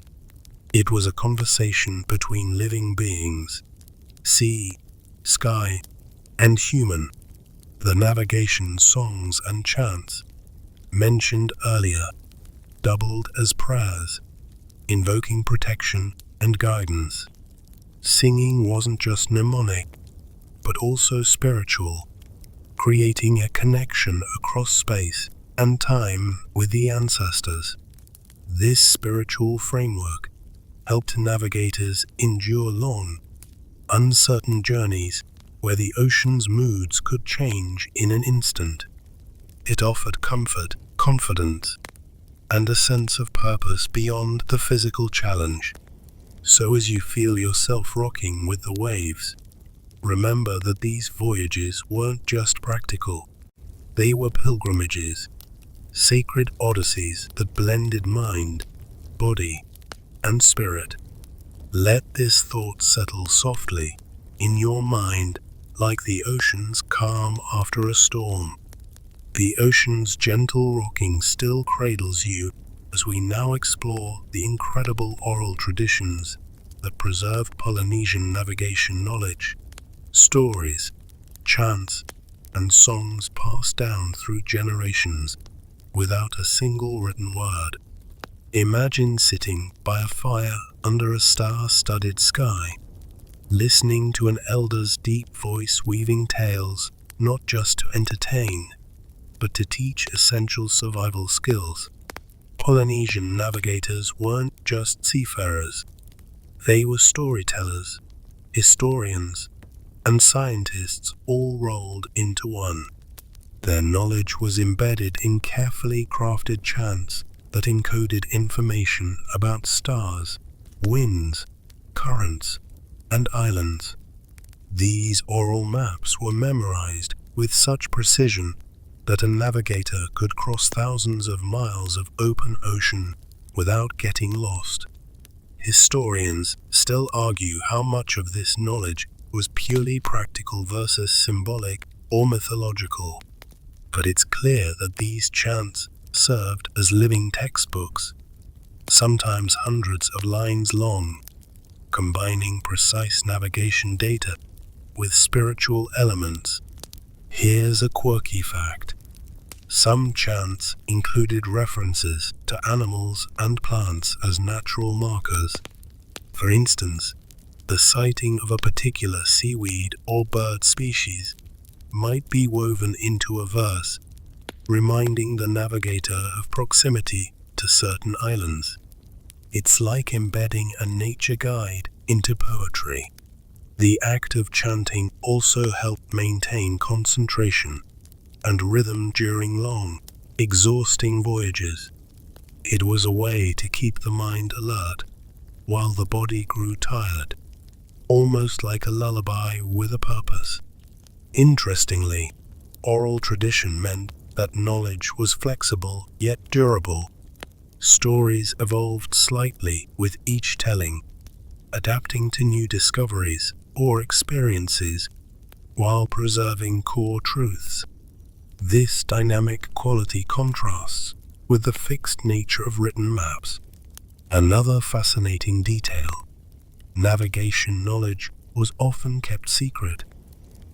It was a conversation between living beings, sea, sky, and human. The navigation songs and chants mentioned earlier doubled as prayers, invoking protection and guidance. Singing wasn't just mnemonic, but also spiritual, creating a connection across space and time with the ancestors. This spiritual framework helped navigators endure long, uncertain journeys where the ocean's moods could change in an instant. It offered comfort, confidence, and a sense of purpose beyond the physical challenge. So as you feel yourself rocking with the waves, remember that these voyages weren't just practical. They were pilgrimages, sacred odysseys that blended mind, body, and spirit. Let this thought settle softly in your mind like the ocean's calm after a storm. The ocean's gentle rocking still cradles you as we now explore the incredible oral traditions that preserved Polynesian navigation knowledge, stories, chants, and songs passed down through generations without a single written word. Imagine sitting by a fire under a star-studded sky, listening to an elder's deep voice weaving tales not just to entertain, but to teach essential survival skills. Polynesian navigators weren't just seafarers. They were storytellers, historians, and scientists all rolled into one. Their knowledge was embedded in carefully crafted chants that encoded information about stars, winds, currents, and islands. These oral maps were memorized with such precision that a navigator could cross thousands of miles of open ocean without getting lost. Historians still argue how much of this knowledge was purely practical versus symbolic or mythological, but it's clear that these chants served as living textbooks, sometimes hundreds of lines long, combining precise navigation data with spiritual elements. Here's a quirky fact. Some chants included references to animals and plants as natural markers. For instance, the sighting of a particular seaweed or bird species might be woven into a verse, reminding the navigator of proximity to certain islands. It's like embedding a nature guide into poetry. The act of chanting also helped maintain concentration and rhythm during long, exhausting voyages. It was a way to keep the mind alert while the body grew tired, almost like a lullaby with a purpose. Interestingly, oral tradition meant that knowledge was flexible yet durable. Stories evolved slightly with each telling, adapting to new discoveries or experiences while preserving core truths. This dynamic quality contrasts with the fixed nature of written maps. Another fascinating detail: navigation knowledge was often kept secret,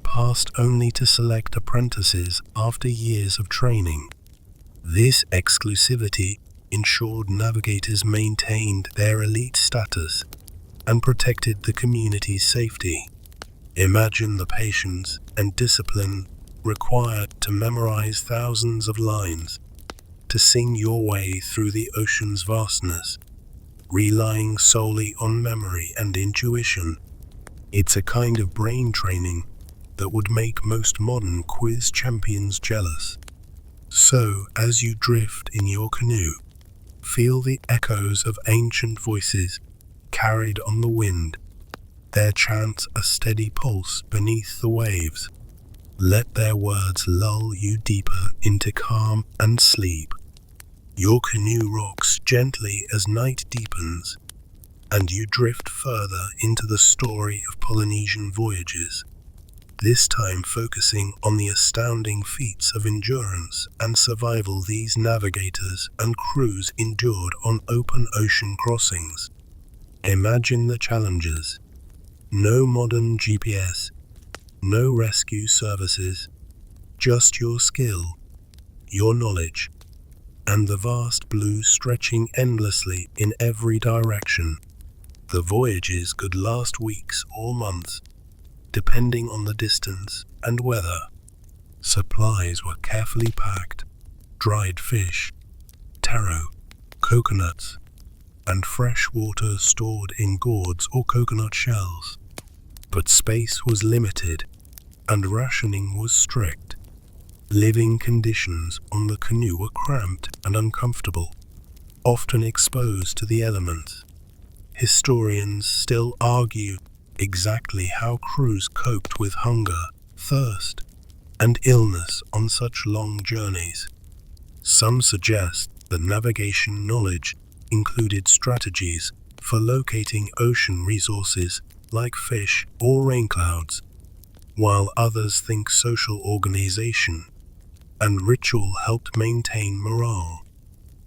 passed only to select apprentices after years of training. This exclusivity ensured navigators maintained their elite status and protected the community's safety. Imagine the patience and discipline required to memorize thousands of lines, to sing your way through the ocean's vastness, relying solely on memory and intuition. It's a kind of brain training that would make most modern quiz champions jealous. So, as you drift in your canoe, Feel the echoes of ancient voices carried on the wind, their chants a steady pulse beneath the waves. Let their words lull you deeper into calm and sleep. Your canoe rocks gently as night deepens, and you drift further into the story of Polynesian voyages, this time focusing on the astounding feats of endurance and survival these navigators and crews endured on open ocean crossings. Imagine the challenges. No modern GPS, no rescue services, just your skill, your knowledge, and the vast blue stretching endlessly in every direction. The voyages could last weeks or months, depending on the distance and weather. Supplies were carefully packed: dried fish, taro, coconuts, and fresh water stored in gourds or coconut shells. But space was limited, and rationing was strict. Living conditions on the canoe were cramped and uncomfortable, often exposed to the elements. Historians still argue exactly how crews coped with hunger, thirst, and illness on such long journeys. Some suggest that navigation knowledge included strategies for locating ocean resources like fish or rain clouds, while others think social organization and ritual helped maintain morale.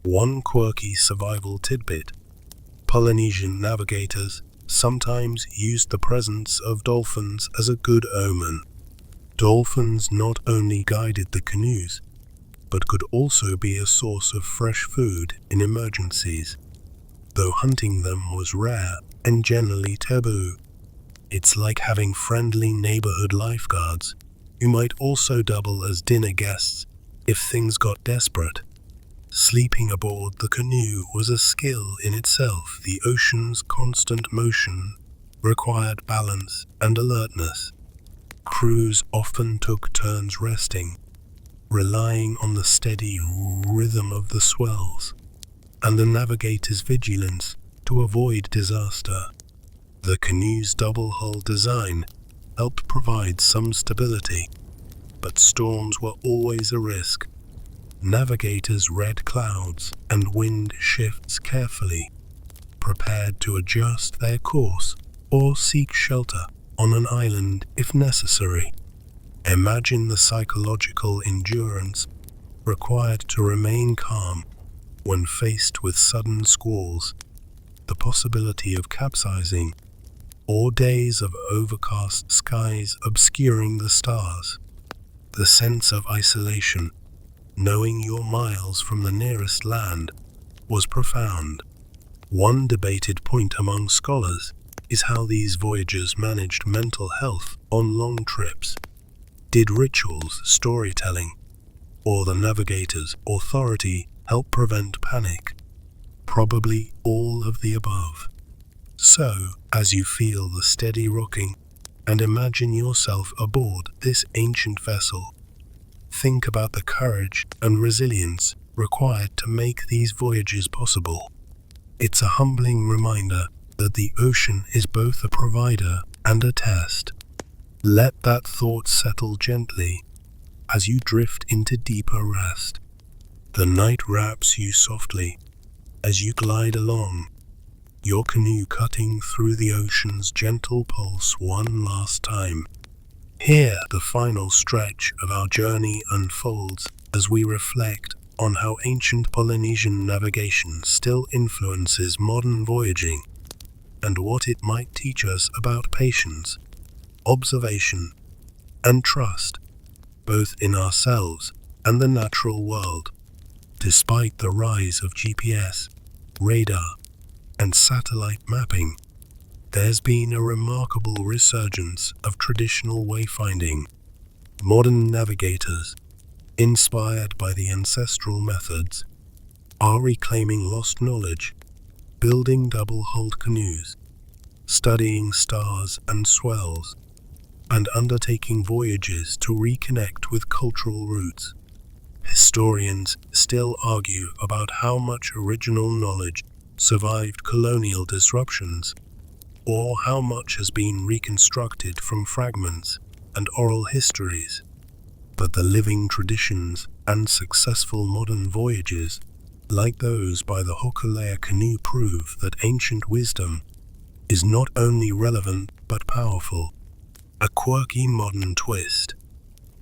One quirky survival tidbit: Polynesian navigators sometimes used the presence of dolphins as a good omen. Dolphins not only guided the canoes, but could also be a source of fresh food in emergencies, though hunting them was rare and generally taboo. It's like having friendly neighborhood lifeguards who might also double as dinner guests if things got desperate. Sleeping aboard the canoe was a skill in itself. The ocean's constant motion required balance and alertness. Crews often took turns resting, relying on the steady rhythm of the swells and the navigator's vigilance to avoid disaster. The canoe's double-hull design helped provide some stability, but storms were always a risk. Navigators read clouds and wind shifts carefully, prepared to adjust their course or seek shelter on an island if necessary. Imagine the psychological endurance required to remain calm when faced with sudden squalls, the possibility of capsizing, or days of overcast skies obscuring the stars. The sense of isolation, knowing you're miles from the nearest land, was profound. One debated point among scholars is how these voyagers managed mental health on long trips. Did rituals, storytelling, or the navigator's authority help prevent panic? Probably all of the above. So, as you feel the steady rocking and imagine yourself aboard this ancient vessel, think about the courage and resilience required to make these voyages possible. It's a humbling reminder that the ocean is both a provider and a test. Let that thought settle gently as you drift into deeper rest. The night wraps you softly as you glide along, your canoe cutting through the ocean's gentle pulse one last time. Here, the final stretch of our journey unfolds as we reflect on how ancient Polynesian navigation still influences modern voyaging and what it might teach us about patience, observation, and trust, both in ourselves and the natural world. Despite the rise of GPS, radar, and satellite mapping, there's been a remarkable resurgence of traditional wayfinding. Modern navigators, inspired by the ancestral methods, are reclaiming lost knowledge, building double-hulled canoes, studying stars and swells, and undertaking voyages to reconnect with cultural roots. Historians still argue about how much original knowledge survived colonial disruptions, or how much has been reconstructed from fragments and oral histories. But the living traditions and successful modern voyages, like those by the Hokulea canoe, prove that ancient wisdom is not only relevant but powerful. A quirky modern twist.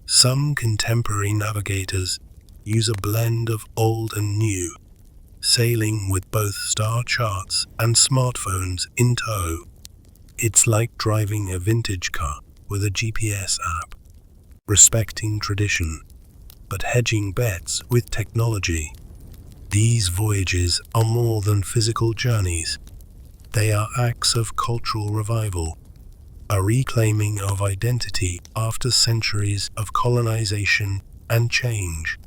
Some contemporary navigators use a blend of old and new, sailing with both star charts and smartphones in tow. It's like driving a vintage car with a GPS app, respecting tradition, but hedging bets with technology. These voyages are more than physical journeys. They are acts of cultural revival, a reclaiming of identity after centuries of colonization and change.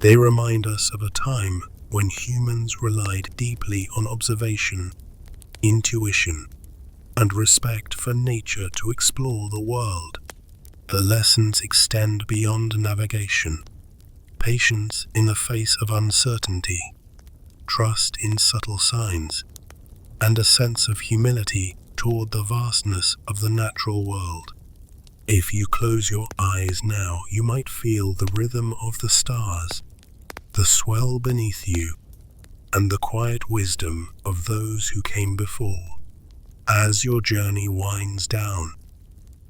They remind us of a time when humans relied deeply on observation, intuition, and respect for nature to explore the world. The lessons extend beyond navigation. Patience in the face of uncertainty, trust in subtle signs, and a sense of humility toward the vastness of the natural world. If you close your eyes now, you might feel the rhythm of the stars, the swell beneath you, and the quiet wisdom of those who came before. As your journey winds down,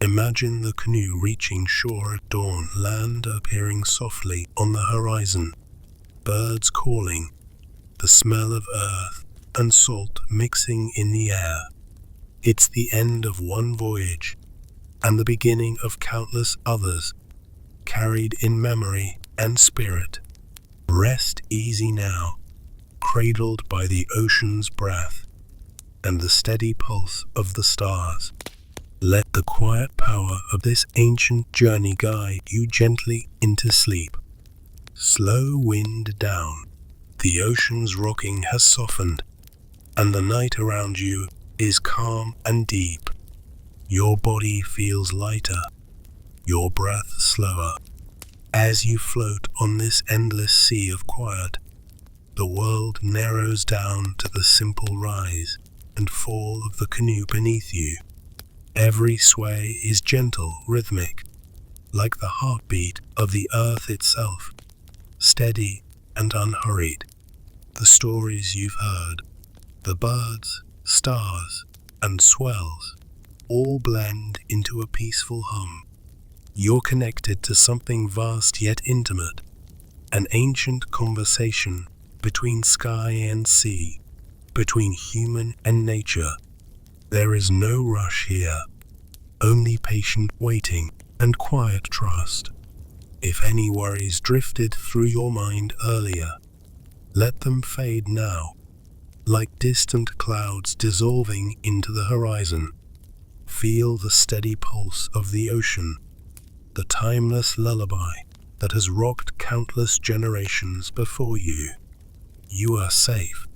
imagine the canoe reaching shore at dawn, land appearing softly on the horizon, birds calling, the smell of earth and salt mixing in the air. It's the end of one voyage and the beginning of countless others, carried in memory and spirit. Rest easy now, cradled by the ocean's breath and the steady pulse of the stars. Let the quiet power of this ancient journey guide you gently into sleep. Slow wind down. The ocean's rocking has softened, and the night around you is calm and deep. Your body feels lighter, your breath slower. As you float on this endless sea of quiet, the world narrows down to the simple rise and fall of the canoe beneath you. Every sway is gentle, rhythmic, like the heartbeat of the earth itself, steady and unhurried. The stories you've heard, the birds, stars, and swells, all blend into a peaceful hum. You're connected to something vast yet intimate, an ancient conversation between sky and sea, between human and nature. There is no rush here, only patient waiting and quiet trust. If any worries drifted through your mind earlier, let them fade now, like distant clouds dissolving into the horizon. Feel the steady pulse of the ocean, the timeless lullaby that has rocked countless generations before you. You are safe,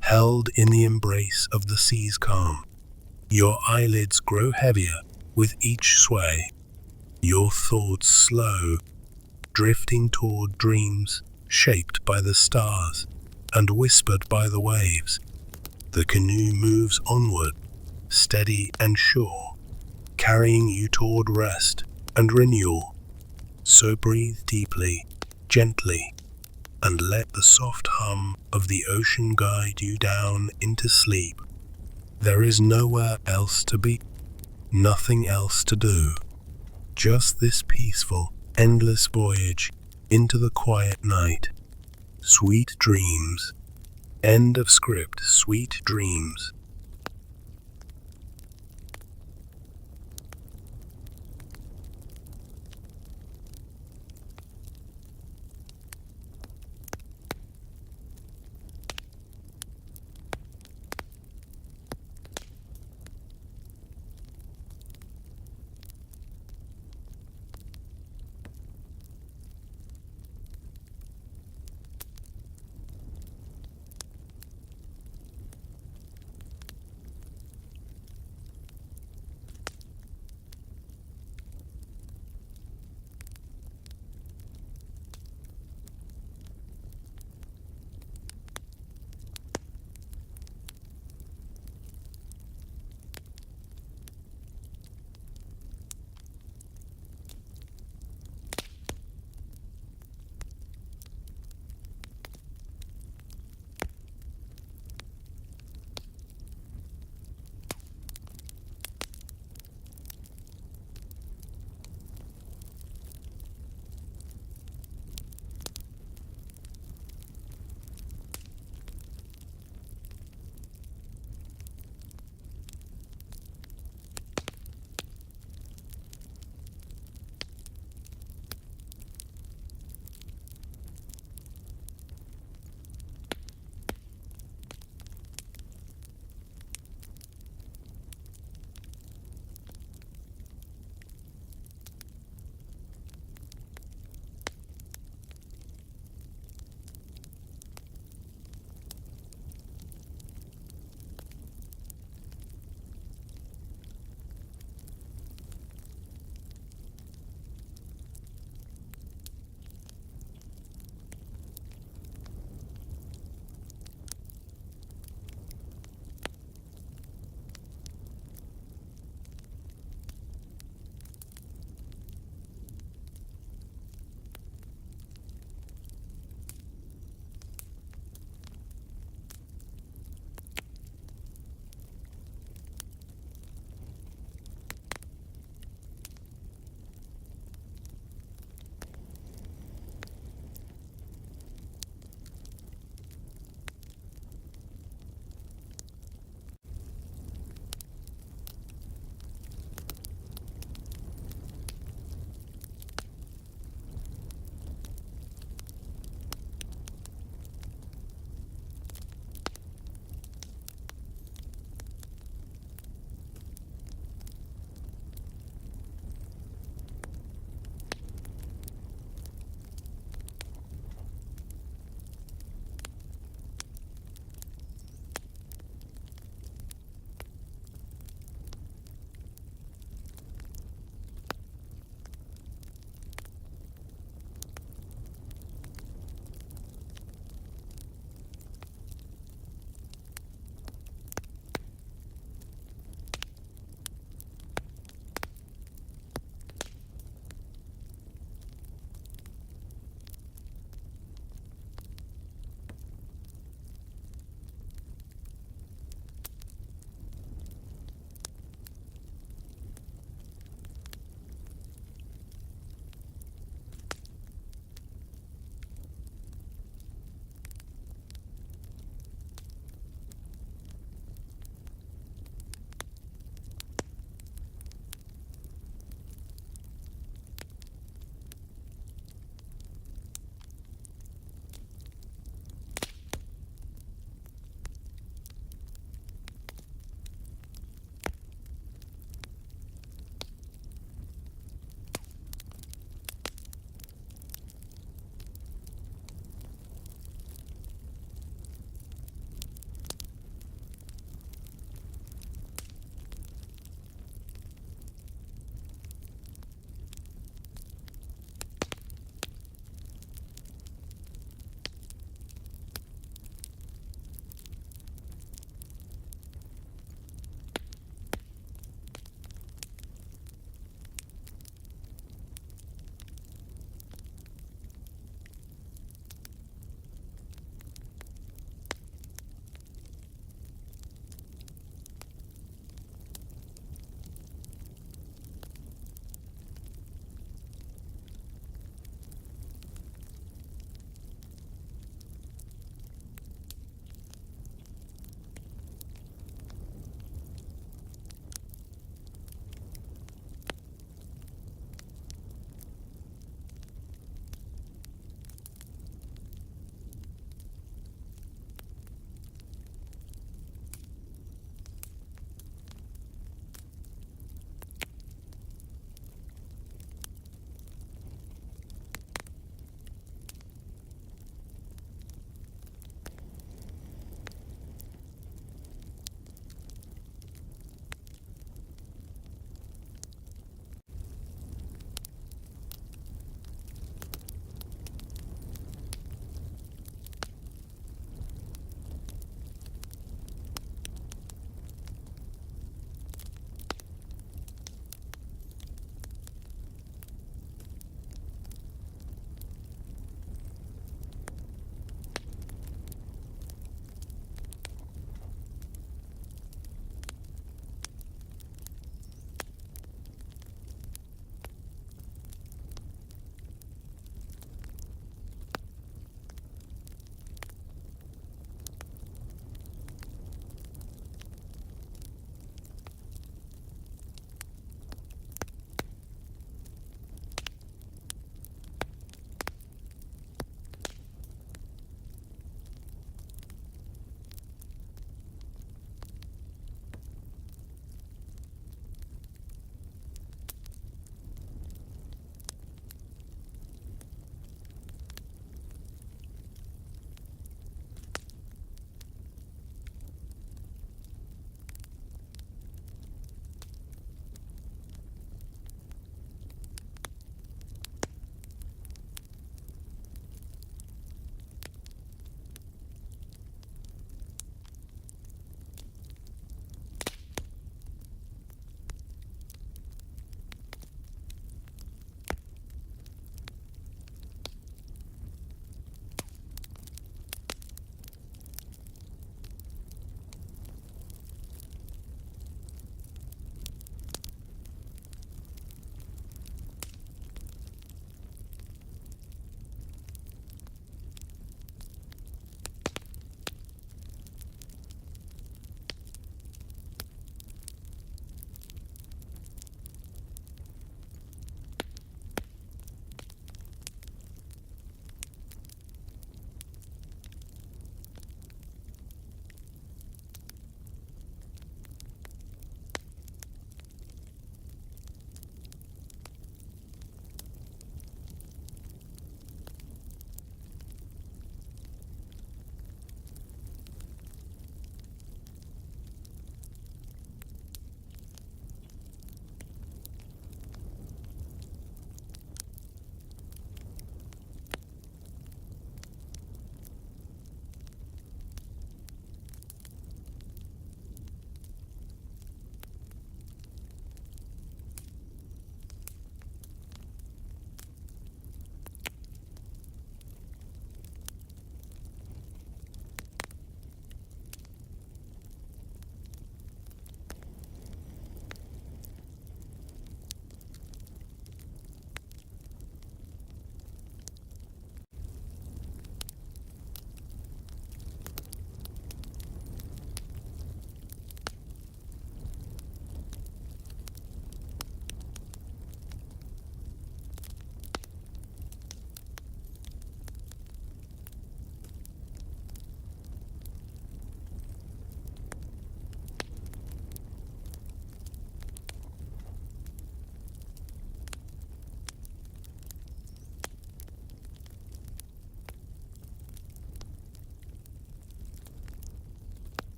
held in the embrace of the sea's calm. Your eyelids grow heavier with each sway, your thoughts slow, drifting toward dreams shaped by the stars and whispered by the waves. The canoe moves onward, steady and sure, carrying you toward rest and renewal. So breathe deeply, gently, and let the soft hum of the ocean guide you down into sleep. There is nowhere else to be, nothing else to do. Just this peaceful, endless voyage into the quiet night. Sweet dreams. End of script. Sweet dreams.